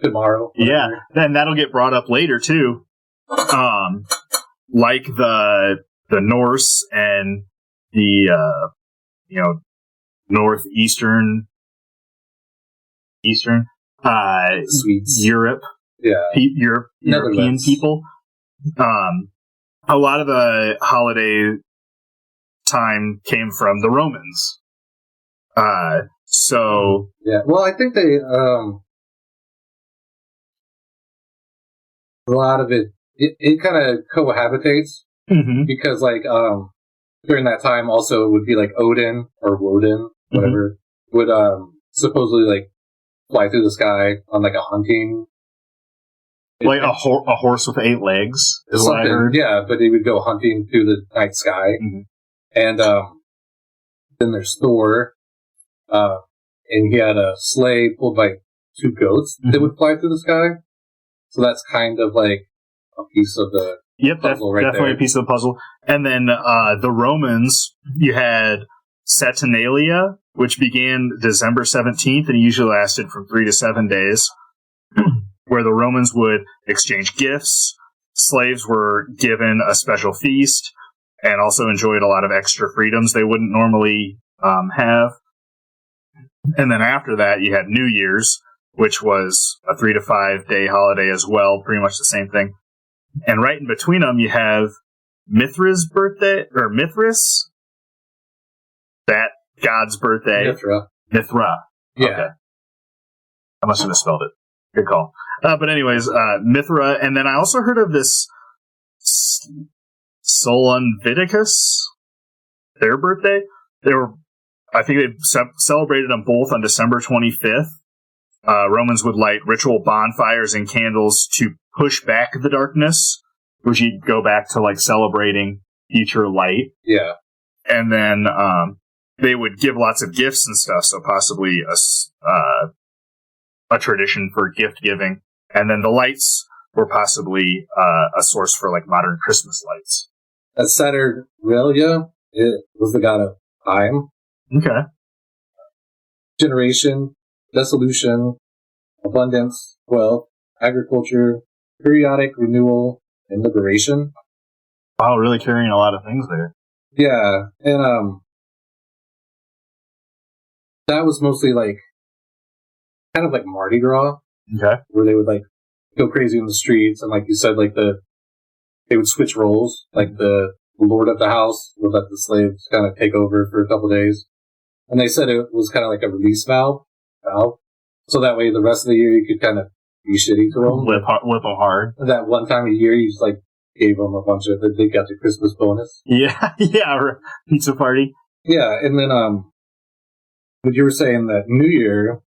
tomorrow. Whatever. Yeah, then that'll get brought up later too. Like the Norse and the northeastern Swedes. Europe. Yeah. European people. A lot of the holiday time came from the Romans. So yeah, well, I think they a lot of it kind of cohabitates because like during that time also it would be like Odin or Woden, whatever, would supposedly like fly through the sky on like a hunting. Like a horse with 8 legs is what I heard. Yeah, but he would go hunting through the night sky. And then there's Thor, and he had a sleigh pulled by 2 goats that would fly through the sky. So that's kind of like a piece of the puzzle right definitely there. A piece of the puzzle. And then the Romans, you had Saturnalia, which began December 17th and usually lasted from 3 to 7 days, where the Romans would exchange gifts, slaves were given a special feast, and also enjoyed a lot of extra freedoms they wouldn't normally have. And then after that, you had New Year's, which was a 3 to 5 day holiday as well, pretty much the same thing. And right in between them, you have Mithra's birthday, or Mithras, that god's birthday. Mithra. Yeah. Okay. I must have misspelled it. Good call. But anyways, Mithra, and then I also heard of this Solonviticus, their birthday. I think they celebrated them both on December 25th. Romans would light ritual bonfires and candles to push back the darkness, which you'd go back to like celebrating future light. Yeah. And then they would give lots of gifts and stuff, so possibly a tradition for gift giving. And then the lights were possibly a source for like modern Christmas lights. Saturnalia, it was the god of time. Okay. Generation, dissolution, abundance, wealth, agriculture, periodic renewal, and liberation. Wow, really carrying a lot of things there. Yeah, and that was mostly like kind of like Mardi Gras. Okay. Where they would like go crazy in the streets, and like you said, like they would switch roles. Like the lord of the house would let the slaves kind of take over for a couple days, and they said it was kind of like a release valve. So that way, the rest of the year you could kind of be shitty to them, whip them hard. That one time a year, you just like gave them a bunch of. They got the Christmas bonus. Yeah, pizza party. Yeah, and then what you were saying that New Year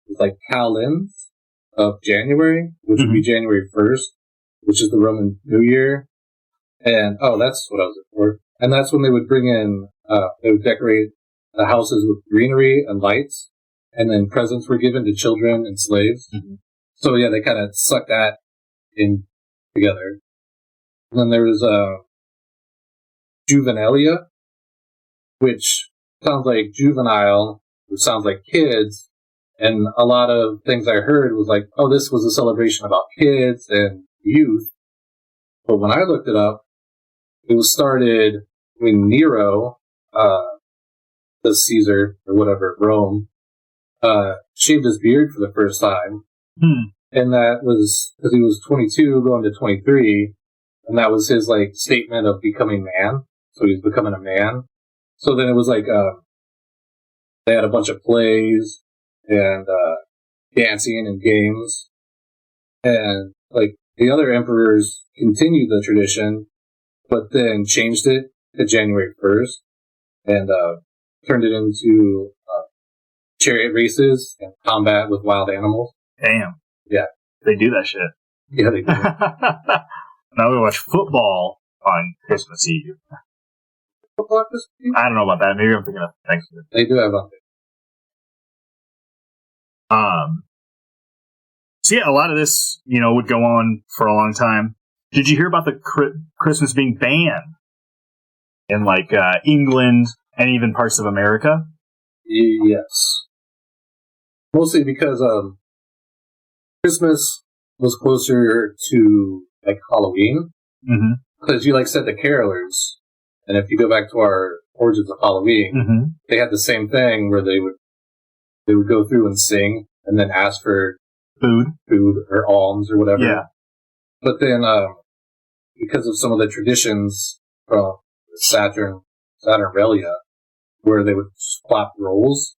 was like Calends of January, which would be January 1st, which is the Roman New Year. And, that's what I was looking for. And that's when they would bring in, they would decorate the houses with greenery and lights, and then presents were given to children and slaves. So yeah, they kind of sucked that in together. And then there was, Juvenalia, which sounds like juvenile, which sounds like kids. And a lot of things I heard was like, oh, this was a celebration about kids and youth. But when I looked it up, it was started when Nero, the Caesar, or whatever, Rome, shaved his beard for the first time. And that was because he was 22 going to 23. And that was his, like, statement of becoming man. So he was becoming a man. So then it was like, They had a bunch of plays and dancing and games. And, like, the other emperors continued the tradition, but then changed it to January 1st and turned it into chariot races and combat with wild animals. Damn. Yeah. They do that shit. Yeah, they do. Now we watch football on Christmas Eve. Football Christmas Eve? I don't know about that. Maybe I'm thinking of Thanksgiving. They do have one. So yeah, a lot of this, would go on for a long time. Did you hear about the Christmas being banned in like England and even parts of America? Yes. Mostly because Christmas was closer to like Halloween. Because you like said the carolers, and if you go back to our origins of Halloween, they had the same thing where they would go through and sing and then ask for food or alms or whatever. Yeah. But then, because of some of the traditions from Saturnalia, where they would swap roles,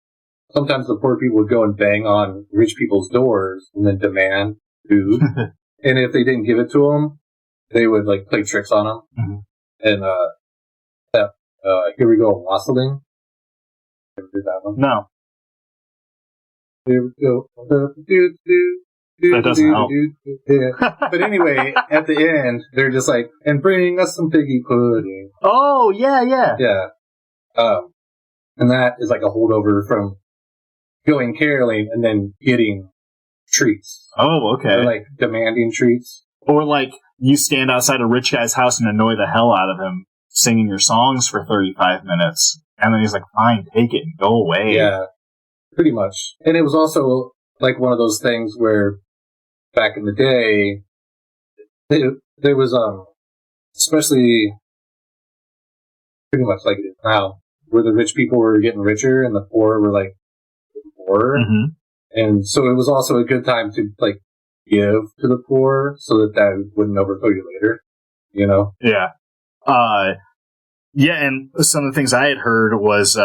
sometimes the poor people would go and bang on rich people's doors and then demand food. And if they didn't give it to them, they would like play tricks on them. And here we go, wassailing. Ever did that one? No. Here we go. That doesn't help. Yeah. But anyway, at the end, they're just like, and bring us some piggy pudding. Oh, yeah. Yeah. And that is like a holdover from going caroling and then getting treats. Oh, okay. Or like demanding treats. Or like you stand outside a rich guy's house and annoy the hell out of him singing your songs for 35 minutes. And then he's like, fine, take it and go away. Yeah. Pretty much. And it was also like one of those things where back in the day, there was, especially pretty much like it is now, where the rich people were getting richer and the poor were like poorer. And so it was also a good time to like give to the poor so that wouldn't overthrow you later, Yeah. Yeah, and some of the things I had heard was,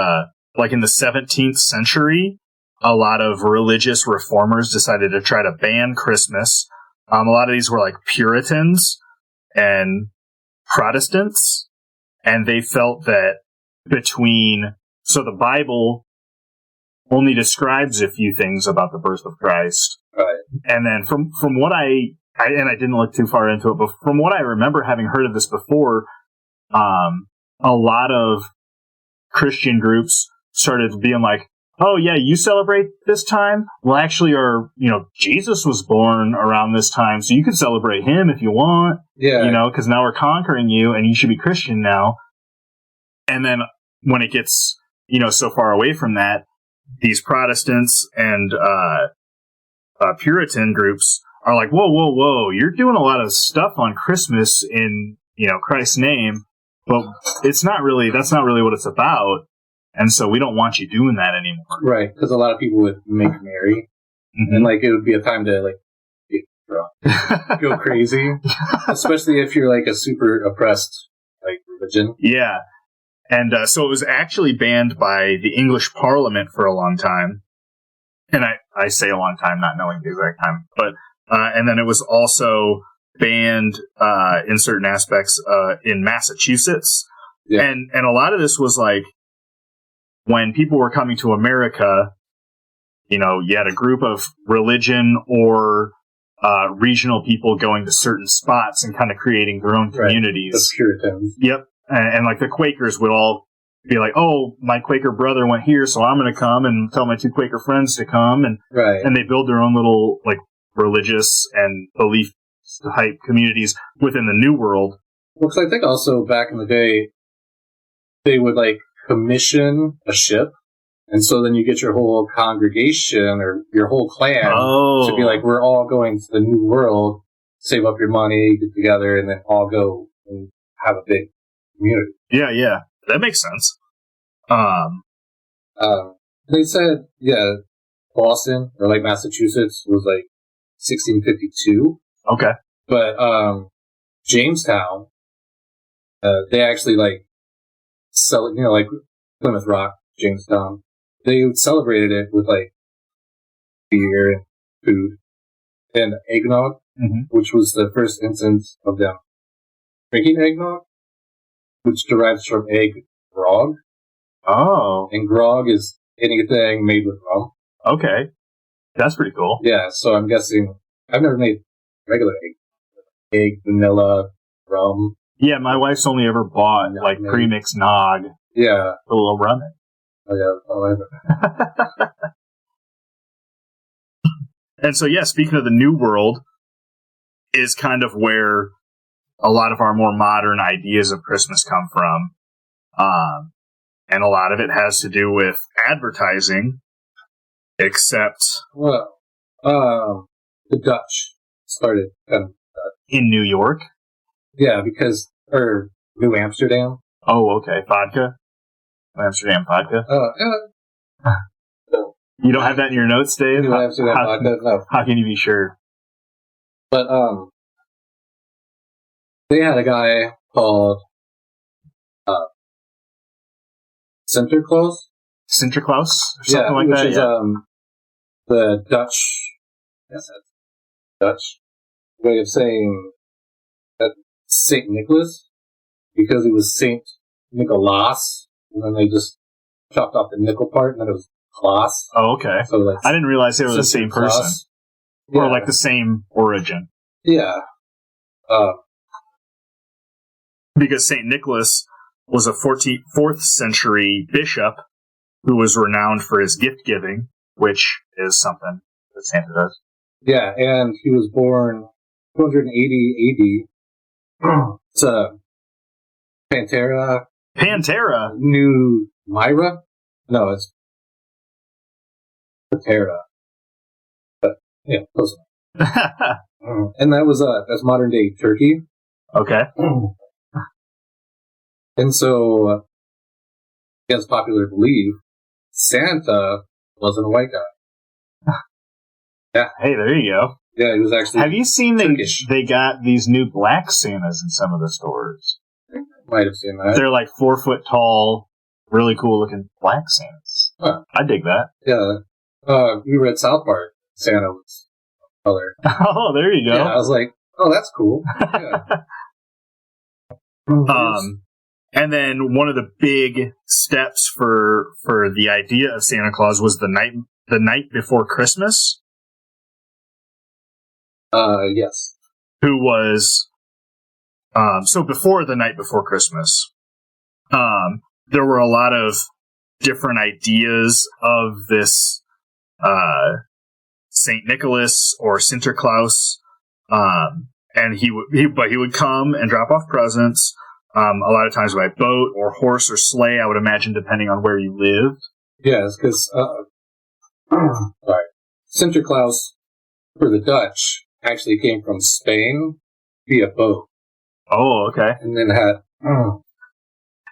like in the 17th century, a lot of religious reformers decided to try to ban Christmas. A lot of these were like Puritans and Protestants, and they felt that so the Bible only describes a few things about the birth of Christ. Right. And then from what I didn't look too far into it, but from what I remember having heard of this before, a lot of Christian groups started being like, oh yeah, you celebrate this time? Well, actually, Jesus was born around this time, so you can celebrate him if you want. Yeah. Because now we're conquering you, and you should be Christian now. And then when it gets, so far away from that, these Protestants and Puritan groups are like, whoa, you're doing a lot of stuff on Christmas in, Christ's name, but that's not really what it's about. And so we don't want you doing that anymore. Right, because a lot of people would make merry. And like it would be a time to like get drunk, go crazy, especially if you're like a super oppressed like religion. Yeah. And so it was actually banned by the English Parliament for a long time. And I say a long time, not knowing the exact time. But and then it was also banned in certain aspects in Massachusetts. Yeah. And a lot of this was like when people were coming to America, you had a group of religion or regional people going to certain spots and kind of creating their own communities. Right. The Puritans. Yep. And like the Quakers would all be like, oh, my Quaker brother went here, so I'm going to come and tell my two Quaker friends to come. And they build their own little like religious and belief type communities within the New World. Well, because I think also back in the day, they would like commission a ship. And so then you get your whole congregation or your whole clan to be like, we're all going to the New World, save up your money, get together, and then all go and have a big community. Yeah. That makes sense. They said, Boston or like Massachusetts was like 1652. Okay. But Jamestown, they actually like sell it, like Plymouth Rock, Jamestown. they celebrated it with like beer and food and eggnog, which was the first instance of them drinking eggnog, which derives from egg grog. Oh. And grog is anything made with rum. Okay. That's pretty cool. Yeah, so I'm guessing I've never made regular egg, vanilla, rum. Yeah, my wife's only ever bought like premixed nog. Yeah. A little rum in. Oh yeah, I like it. And so, yeah, speaking of the New World, is kind of where a lot of our more modern ideas of Christmas come from. And a lot of it has to do with advertising, except... Well, the Dutch started kind of... in New York? Yeah, because... Or New Amsterdam. Oh, okay. Vodka? Amsterdam vodka? You don't have that in your notes, Dave? New Amsterdam vodka? No. How can you be sure? But, they had a guy called, Sinterklaas? Sinterklaas? Or something like which that? Is, the Dutch, yes, that's Dutch way of saying that Saint Nicholas, because he was Saint Nicolaas, and then they just chopped off the nickel part, and then it was Klaas. Oh, okay. So like, I didn't realize they were the same person. Yeah. Or like the same origin. Yeah. Because St. Nicholas was a 4th century bishop who was renowned for his gift giving, which is something that Santa does. Yeah, and he was born 280 AD. It's Pantera. Pantera? New Myra? No, it's Pantera. But, yeah, close enough. And that was, that's modern day Turkey. Okay. And so, it's popular to believe, Santa wasn't a white guy. Yeah. Hey, there you go. Yeah, he was actually. Have you seen Turkish. they got these new black Santas in some of the stores? Might have seen that. They're like 4 foot tall, really cool looking black Santas. Huh. I dig that. Yeah. We were at South Park. Santa was color. Oh, there you go. Yeah, I was like, oh, that's cool. Yeah. And then one of the big steps for the idea of Santa Claus was the night before Christmas. Yes. Who was so before the night before Christmas, there were a lot of different ideas of this Saint Nicholas or Sinterklaas, and he would come and drop off presents. A lot of times by boat or horse or sleigh, I would imagine, depending on where you lived. Yes, because sorry, Sinterklaas for the Dutch actually came from Spain via boat. Oh, okay. And then had.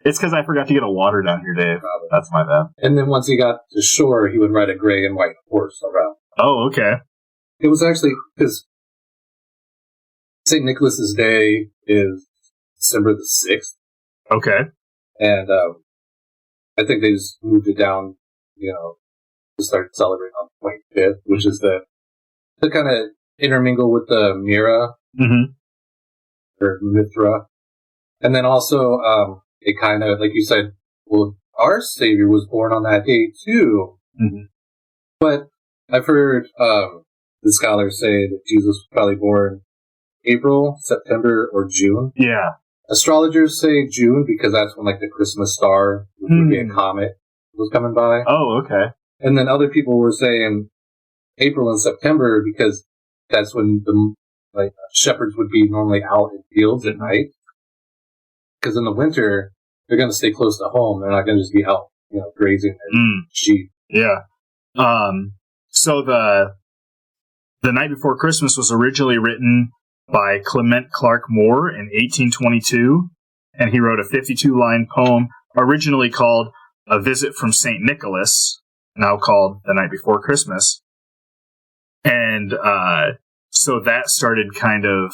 It's because I forgot to get a water down here, Dave. That's my bad. And then once he got to shore, he would ride a gray and white horse around. Oh, okay. It was actually because St. Nicholas's Day is December the 6th. Okay. And I think they just moved it down, to start celebrating on the 25th, which is the kind of intermingle with the Mira, or Mithra. And then also, it kind of, like you said, well, our Savior was born on that day too. But I've heard the scholars say that Jesus was probably born April, September, or June. Yeah. Astrologers say June because that's when like the Christmas star, which would be a comet, was coming by. Oh, okay. And then other people were saying April and September because that's when the shepherds would be normally out in fields at night. Because in the winter they're going to stay close to home; they're not going to just be out, grazing their sheep. Yeah. So the Night Before Christmas was originally written by Clement Clark Moore in 1822, and he wrote a 52-line poem originally called A Visit from St. Nicholas, now called The Night Before Christmas. And so that started kind of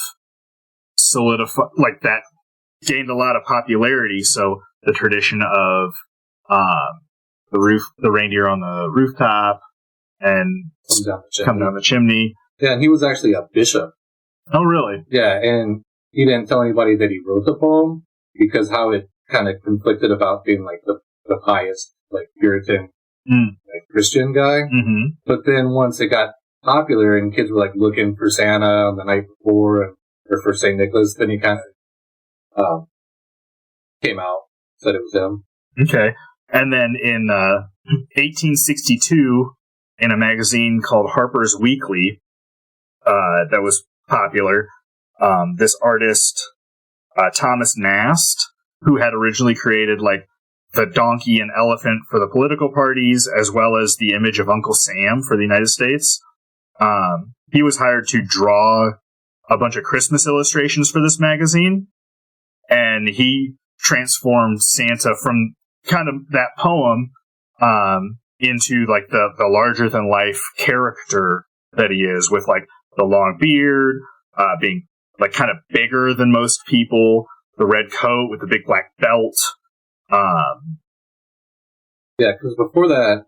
solidify, like that gained a lot of popularity, so the tradition of the reindeer on the rooftop and come down the chimney. Yeah, and he was actually a bishop. Oh, really? Yeah, and he didn't tell anybody that he wrote the poem because how it kind of conflicted about being like the pious, like Puritan, like Christian guy. Mm-hmm. But then once it got popular and kids were like looking for Santa on the night before or for St. Nicholas, then he kind of came out, said it was him. Okay. And then in 1862, in a magazine called Harper's Weekly, that was popular, this artist, Thomas Nast, who had originally created like the donkey and elephant for the political parties, as well as the image of Uncle Sam for the United States. He was hired to draw a bunch of Christmas illustrations for this magazine, and he transformed Santa from kind of that poem into like the larger than life character that he is, with like the long beard, being like kind of bigger than most people, the red coat with the big black belt. Yeah, because before that,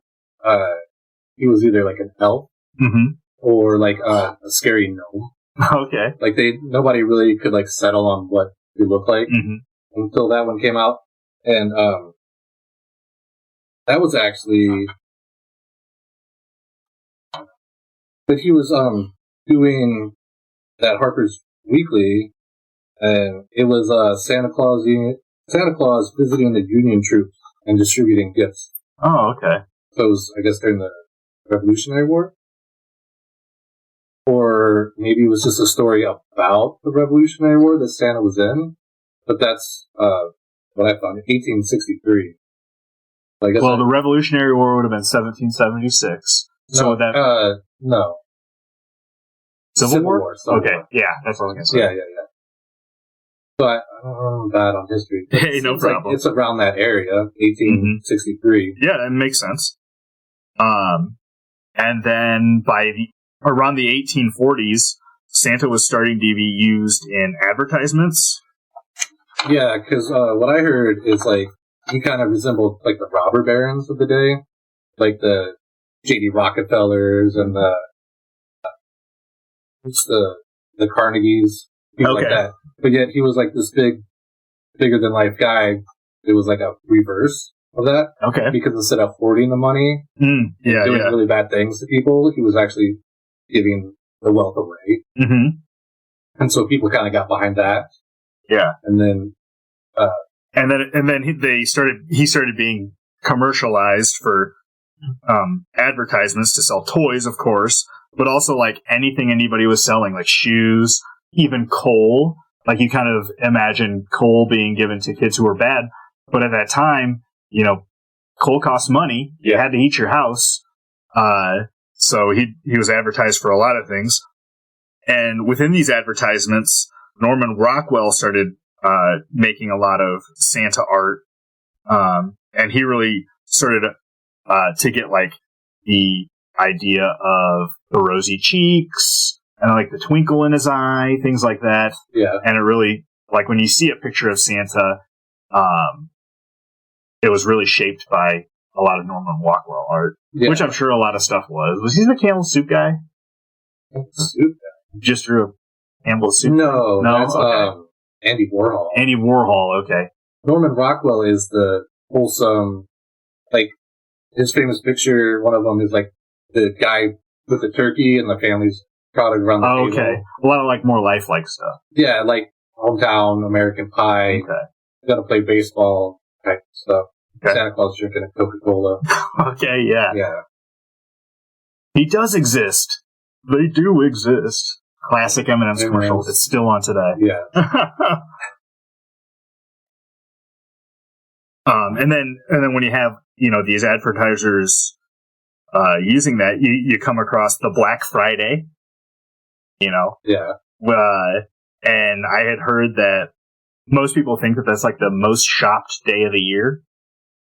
he was either like an elf or like a scary gnome. Okay. Like nobody really could like settle on what he looked like until that one came out, and that was actually. But he was doing that Harper's Weekly, and it was Santa Claus visiting the Union troops and distributing gifts. Oh, okay. So it was, I guess, during the Revolutionary War? Or maybe it was just a story about the Revolutionary War that Santa was in. But that's what I found, 1863. So the Revolutionary War would have been 1776. No, no. Civil War? Okay, yeah, that's what I was going to say. Yeah. But I don't know that on history. Hey, no problem. Like it's around that area, 1863. Yeah, that makes sense. And then around the 1840s, Santa was starting to be used in advertisements. Yeah, because what I heard is like he kind of resembled like the robber barons of the day, like the J.D. Rockefellers and the Carnegies, people like that. But yet he was like this bigger than life guy. It was like a reverse of that. Okay. Because instead of hoarding the money, doing really bad things to people, he was actually giving the wealth away. Mm-hmm. And so people kind of got behind that. Yeah. And then he started being commercialized for advertisements to sell toys, of course, but also like anything anybody was selling, like shoes, even coal. Like you kind of imagine coal being given to kids who were bad, but at that time, coal costs money. You had to heat your house, so he was advertised for a lot of things. And within these advertisements, Norman Rockwell started making a lot of Santa art, and he really started to get like the idea of the rosy cheeks and like the twinkle in his eye, things like that. Yeah. And it really, like when you see a picture of Santa, it was really shaped by a lot of Norman Rockwell art, which I'm sure a lot of stuff was. Was he the Campbell Soup guy? Soup guy? Just drew a Campbell Soup? No, that's okay. Andy Warhol. Andy Warhol, okay. Norman Rockwell is the wholesome, like, his famous picture, one of them is like the guy with the turkey and the family's crowded around the table. Okay. A lot of like more lifelike stuff. Yeah, like hometown, American Pie. Okay. Gotta play baseball type stuff. Okay. Santa Claus drinking a Coca-Cola. Okay, yeah. Yeah. He does exist. They do exist. Classic M&M's commercial. It's still on today. Yeah. And then when you have, these advertisers, using that, you come across the Black Friday, Yeah. And I had heard that most people think that that's like the most shopped day of the year,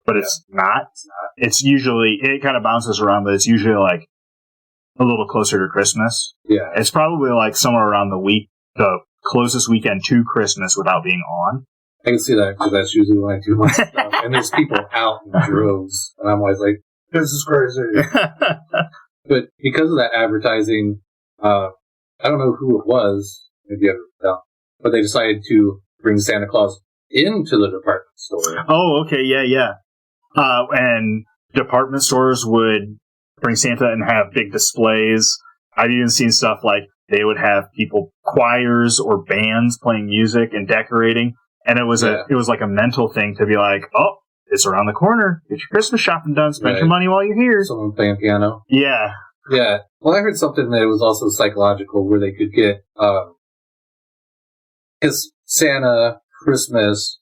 but it's not. It's usually, it kind of bounces around, but it's usually like a little closer to Christmas. Yeah. It's probably like somewhere around the closest weekend to Christmas without being on. I can see that because that's usually when I do my stuff. and there's people out in droves, and I'm always like, this is crazy. But because of that advertising, I don't know who it was, maybe ever know, but they decided to bring Santa Claus into the department store. Oh, okay, yeah. And department stores would bring Santa and have big displays. I've even seen stuff like they would have choirs or bands playing music and decorating, and it was like a mental thing to be like, oh, it's around the corner. Get your Christmas shopping done. Spend your money while you're here. Someone playing piano. Yeah. Yeah. Well, I heard something that was also psychological, where they could get, because Santa, Christmas,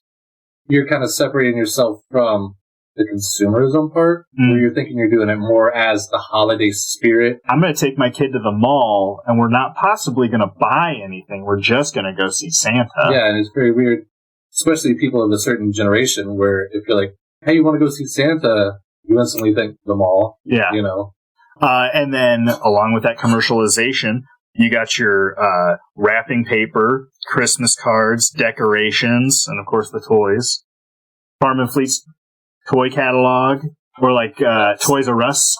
you're kind of separating yourself from the consumerism part, where you're thinking you're doing it more as the holiday spirit. I'm going to take my kid to the mall, and we're not possibly going to buy anything. We're just going to go see Santa. Yeah, and it's very weird, especially people of a certain generation, where if you're like, hey, you want to go see Santa, you instantly think the mall. Yeah. You know? And then, along with that commercialization, you got your wrapping paper, Christmas cards, decorations, and of course the toys. Farm and Fleet's toy catalog, or like Toys R Us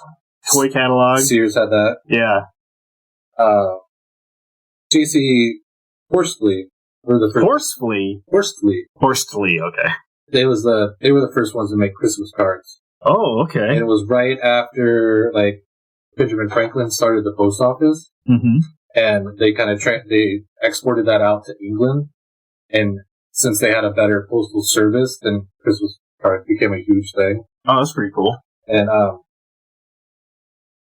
toy catalog. Sears had that. Yeah. JC Horsley were the first. Horsley, okay. They were the first ones to make Christmas cards. Oh, okay. And it was right after like Benjamin Franklin started the post office, and they kind of they exported that out to England. And since they had a better postal service, then Christmas card became a huge thing. Oh, that's pretty cool. And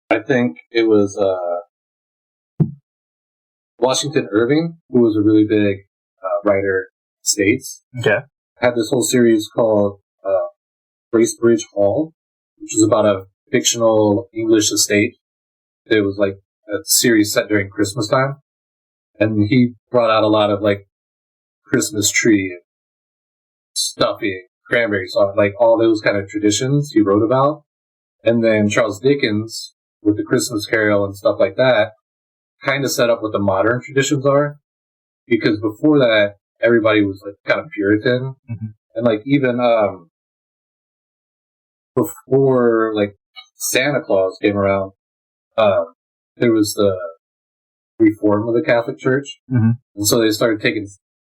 I think it was Washington Irving, who was a really big writer, States. Okay. Had this whole series called Bracebridge Hall, which was about a fictional English estate. It was like a series set during Christmas time. And he brought out a lot of like Christmas tree, stuffing, cranberry sauce, like all those kind of traditions he wrote about. And then Charles Dickens, with the Christmas Carol and stuff like that, kind of set up what the modern traditions are. Because before that, everybody was like kind of Puritan. And like even before like Santa Claus came around, there was the reform of the Catholic Church. And so they started taking,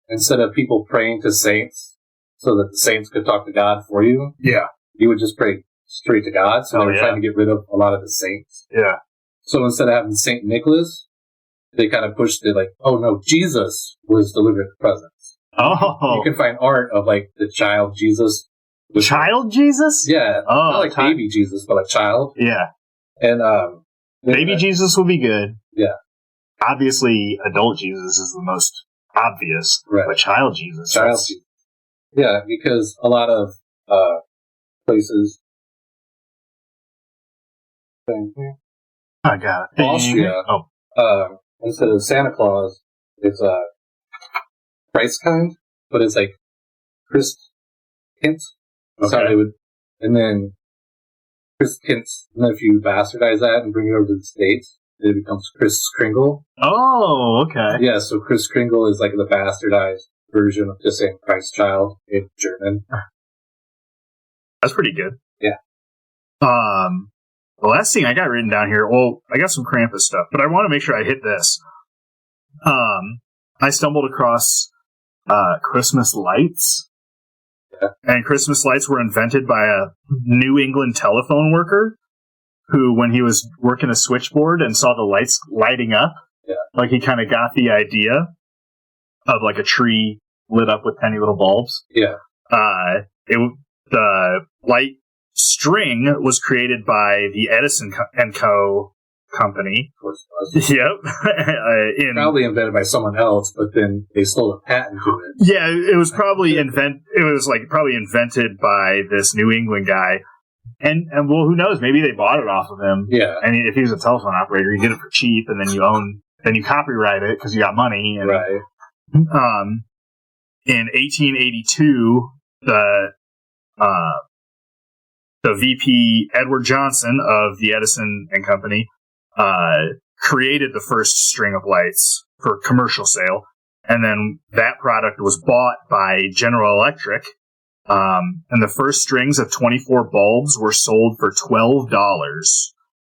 instead of people praying to saints so that the saints could talk to God for you, you would just pray straight to God. So they were trying to get rid of a lot of the saints. Yeah. So instead of having Saint Nicholas, they kind of pushed it like, oh no, Jesus was delivering the presents. Oh. You can find art of like the child Jesus. Child Jesus? Yeah. Oh, not like baby Jesus, but like child. Yeah. And baby Jesus would be good. Yeah. Obviously, adult Jesus is the most obvious. Right. But child Jesus. Jesus. Yeah, because a lot of places. I got it. Austria. Instead of Santa Claus, it's Christkind, but it's like Christkind. That's how they would. And then Christkind, and then if you bastardize that and bring it over to the States, it becomes Kris Kringle. Oh, okay. Yeah, so Kris Kringle is like the bastardized version of just saying Christ child in German. That's pretty good. Yeah. The last thing I got written down here, well, I got some Krampus stuff, but I want to make sure I hit this. I stumbled across Christmas lights. Yeah. And Christmas lights were invented by a New England telephone worker who, when he was working a switchboard and saw the lights lighting up, like he kind of got the idea of like a tree lit up with tiny little bulbs. Yeah. The light string was created by the Edison and Co. company. Of course it was. Yep. Probably invented by someone else, but then they stole a patent to it. Yeah, it was probably probably invented by this New England guy. And well, who knows? Maybe they bought it off of him. Yeah. And if he was a telephone operator, he did it for cheap, and then you copyright it because you got money. And, right. In 1882, the VP Edward Johnson of the Edison and Company created the first string of lights for commercial sale, and then that product was bought by General Electric And the first strings of 24 bulbs were sold for $12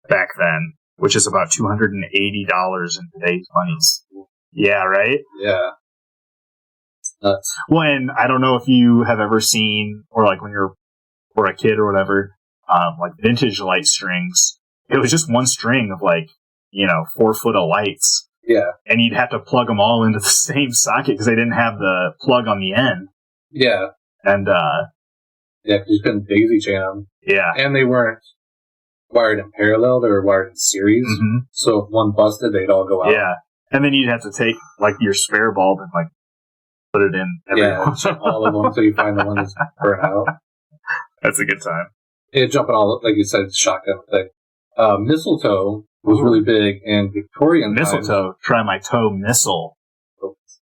back then, which is about $280 in today's monies. Yeah, right? Yeah. Nuts. Well, and I don't know if you have ever seen, or like when you're or a kid or whatever, like vintage light strings. It was just one string of 4 foot of lights. Yeah. And you'd have to plug them all into the same socket because they didn't have the plug on the end. Yeah. And, because you couldn't daisy chain them. Yeah. And they weren't wired in parallel, they were wired in series. Mm-hmm. So if one busted, they'd all go out. Yeah. And then you'd have to take, your spare bulb and, put it in every one. Check all of them until you find the one that's burnt out. That's a good time. Yeah, jumping all, like you said, shotgun thing. Mistletoe was really big in Victorian times. Mistletoe. Try my toe missile.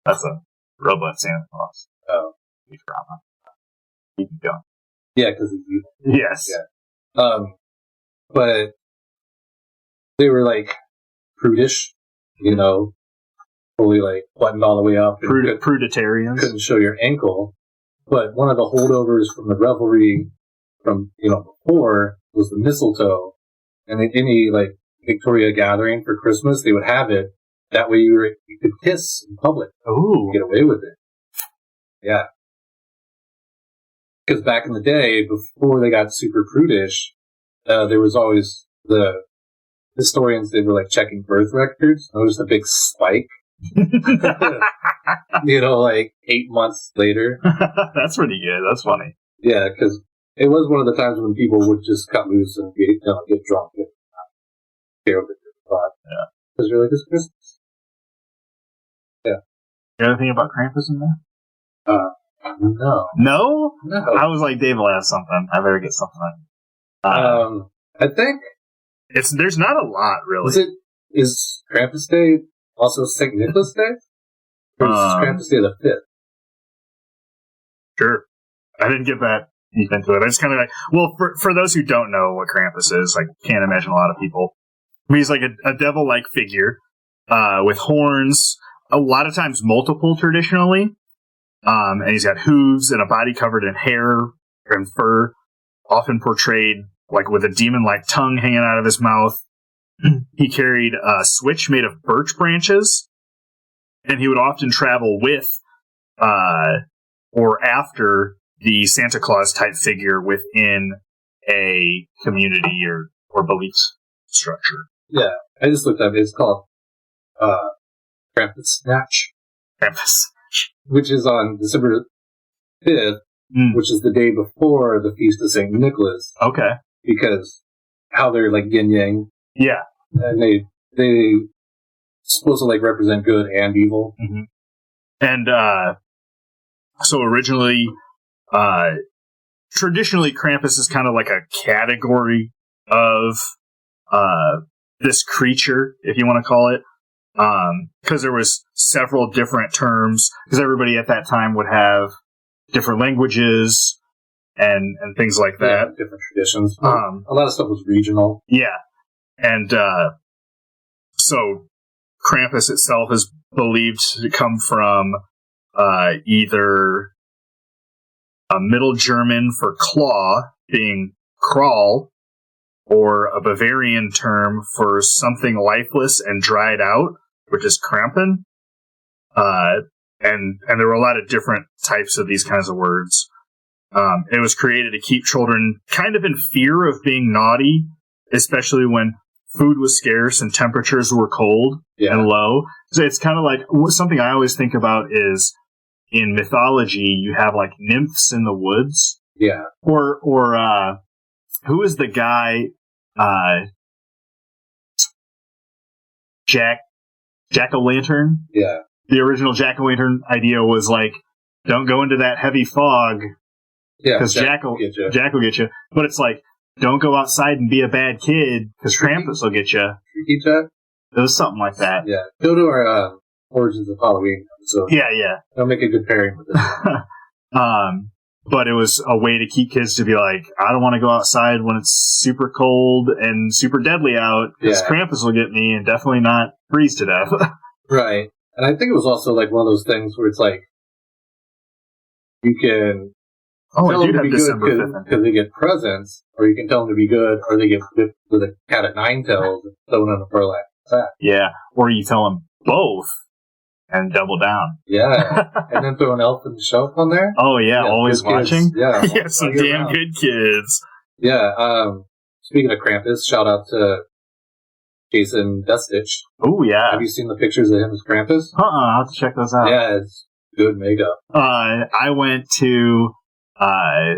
That's a robot Santa Claus. Oh. Drama. Keep it going. Yeah, because he's evil. Yes. Yeah. But they were prudish, fully buttoned all the way up. Pruditarians. Couldn't show your ankle. But one of the holdovers from the revelry from, before was the mistletoe. And in any, Victoria gathering for Christmas, they would have it. That way you could kiss in public. Ooh. Get away with it. Yeah. Because back in the day, before they got super prudish, there was always the historians, they were checking birth records. Noticed a big spike. 8 months later. That's pretty good. That's funny. Yeah, because it was one of the times when people would just cut loose and get drunk and care what they thought. Yeah. Because you're it's Christmas. Yeah. You know anything about Krampus in there? No. No? No. I was like, Dave will have something. I better get something. I think there's not a lot, really. Is Krampus Day also St. Nicholas Day? Or is Krampus Day the 5th? Sure. I didn't get that deep into it. I just kind of for those who don't know what Krampus is, I can't imagine a lot of people. I mean, he's like a devil-like figure, with horns, a lot of times multiple traditionally. And he's got hooves and a body covered in hair and fur, often portrayed with a demon-like tongue hanging out of his mouth. He carried a switch made of birch branches, and he would often travel with, or after the Santa Claus type figure within a community or belief structure. Yeah, I just looked up. It's called Krampus Snatch. Krampus. Which is on December 5th, which is the day before the Feast of St. Nicholas. Okay. Because how they're yin yang. Yeah. And they supposed to represent good and evil. Mm-hmm. And so originally, traditionally, Krampus is kind of like a category of this creature, if you want to call it. Because there was several different terms, because everybody at that time would have different languages and things like that. Yeah, different traditions. A lot of stuff was regional. Yeah. And so Krampus itself is believed to come from either a Middle German for claw, being crawl, or a Bavarian term for something lifeless and dried out, which is Krampen. And there were a lot of different types of these kinds of words. It was created to keep children kind of in fear of being naughty, especially when food was scarce and temperatures were cold and low. So it's kind of like something I always think about is in mythology, you have nymphs in the woods. Yeah. Or who is the guy, Jack-o'-lantern? Yeah. The original Jack-o'-lantern idea was don't go into that heavy fog. Yeah. Because Jack will get you. But it's don't go outside and be a bad kid, because Krampus will get you. Tricky Jack? It was something like that. Yeah. Go to our Origins of Halloween episode. Yeah. That'll make a good pairing with this. But it was a way to keep kids to be I don't want to go outside when it's super cold and super deadly out, because Krampus will get me and definitely not freeze to death. Right. And I think it was also one of those things where it's you can Oh, tell I them do to have be December good 5th. because they get presents, or you can tell them to be good, or they get whipped with a cat of nine tails thrown in a burlap sack. Yeah, or you tell them both and double down. Yeah, and then throw an elf and shelf on there. Oh yeah, always good kids. watching. Yeah, Yeah, some damn good kids. Yeah. Speaking of Krampus, shout out to Jason Destich. Oh yeah. Have you seen the pictures of him as Krampus? I'll have to check those out. Yeah, it's good makeup. I went to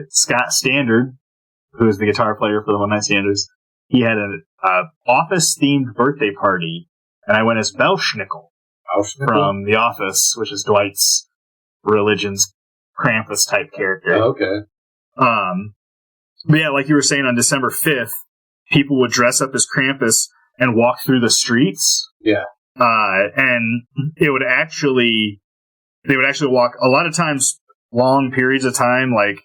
Scott Standard, who is the guitar player for the One Night Standards. He had an Office-themed birthday party, and I went as Belschnickel from The Office, which is Dwight's religion's Krampus-type character. Oh, okay. But yeah, like you were saying, on December 5th, people would dress up as Krampus and walk through the streets. Yeah. And they would actually walk a lot of times, long periods of time, like,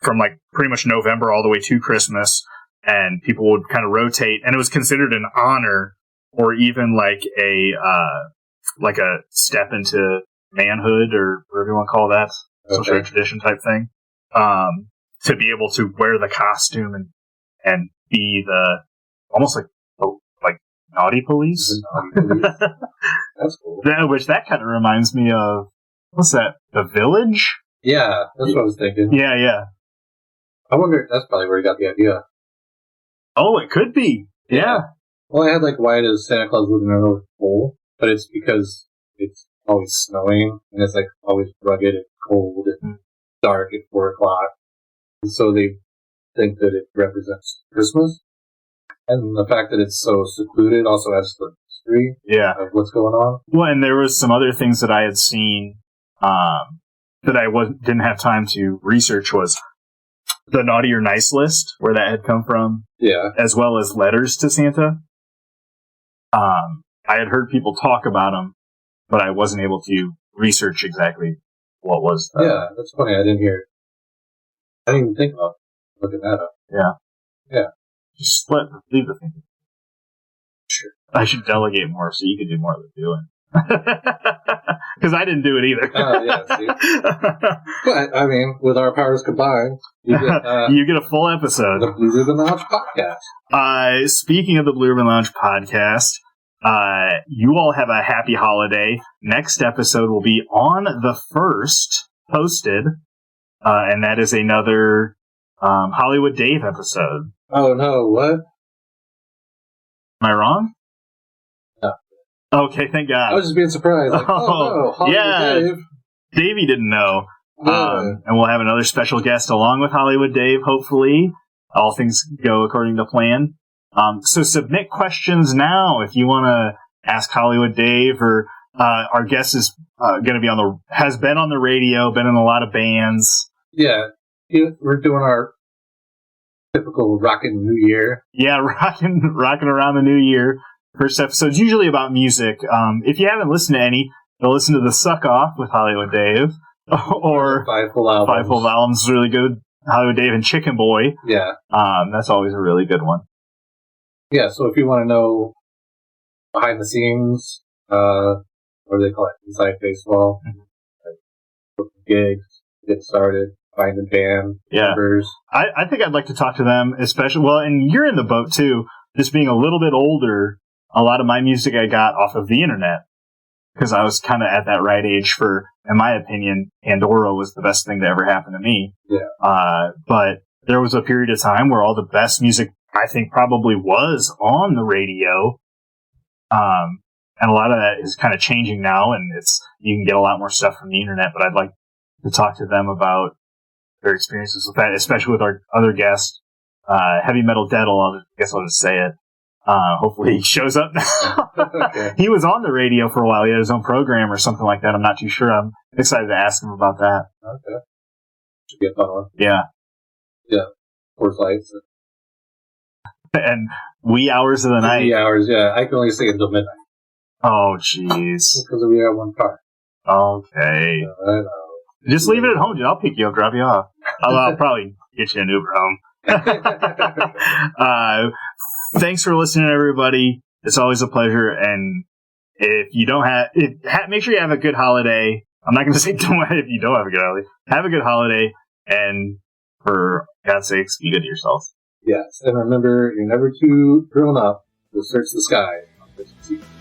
from like pretty much November all the way to Christmas, and people would kind of rotate, and it was considered an honor, or even like a step into manhood, or whatever you want to call that, some sort of tradition type thing, to be able to wear the costume and be the almost like naughty police. That's cool. That kind of reminds me of, what's that? The Village? Yeah, that's what I was thinking. Yeah. I wonder, that's probably where he got the idea. Oh, it could be. Yeah. Well, I had like, why does Santa Claus live in a North Pole? But it's because it's always snowing, and it's like always rugged and cold and dark at 4 o'clock. And so they think that it represents Christmas. And the fact that it's so secluded also adds to the history of what's going on. Well, and there was some other things that I had seen that I didn't have time to research, was the Naughty or Nice list, where that had come from. Yeah. As well as letters to Santa. I had heard people talk about them, but I wasn't able to research exactly what was. Yeah, that's funny. I didn't even think about looking that up. Yeah. Just leave the thinking. Sure. I should delegate more so you can do more of the doing. Because I didn't do it either. Oh, yeah, see? But, I mean, with our powers combined, you get a full episode. The Blue Ribbon Lounge podcast. Speaking of the Blue Ribbon Lounge podcast, you all have a happy holiday. Next episode will be on the 1st, posted, and that is another Hollywood Dave episode. Oh, no, what? Am I wrong? No. Okay, thank God. I was just being surprised. Like, no, Hollywood Dave. Davey didn't know. Yeah. And we'll have another special guest along with Hollywood Dave, hopefully. All things go according to plan. So submit questions now if you want to ask Hollywood Dave, or our guest is going to be has been on the radio, been in a lot of bands. Yeah. We're doing our typical rockin' New Year. Yeah, rocking around the New Year. First episode's usually about music. If you haven't listened to any, go listen to the Suck Off with Hollywood Dave, or 5 full albums. 5 full albums is really good. Hollywood Dave and Chicken Boy. Yeah. That's always a really good one. Yeah, so if you want to know behind the scenes, what do they call it? Inside baseball. Mm-hmm. Gigs, get started. Find the band members. I think I'd like to talk to them, especially. Well, and you're in the boat too. Just being a little bit older, a lot of my music I got off of the internet, because I was kind of at that right age for, in my opinion, Pandora was the best thing to ever happen to me. Yeah. But there was a period of time where all the best music, I think, probably was on the radio. And a lot of that is kind of changing now, and you can get a lot more stuff from the internet. But I'd like to talk to them about their experiences with that, especially with our other guest, Heavy Metal Deadle. I guess I'll just say it. Hopefully he shows up now. Okay. He was on the radio for a while. He had his own program or something like that. I'm not too sure. I'm excited to ask him about that. Okay. Should be a fun one. Yeah. Yeah. Course Lights. And wee hours of the night. Wee hours, yeah. I can only stay until midnight. Oh, jeez. Because we have one car. Okay. I know. Just leave it at home, dude. I'll pick you up, drop you off. I'll probably get you an Uber home. Thanks for listening, everybody. It's always a pleasure. And if you don't make sure you have a good holiday. I'm not going to say don't if you don't have a good holiday. Have a good holiday, and for God's sakes, be good to yourselves. Yes, and remember, you're never too grown up to search the sky on Christmas Eve.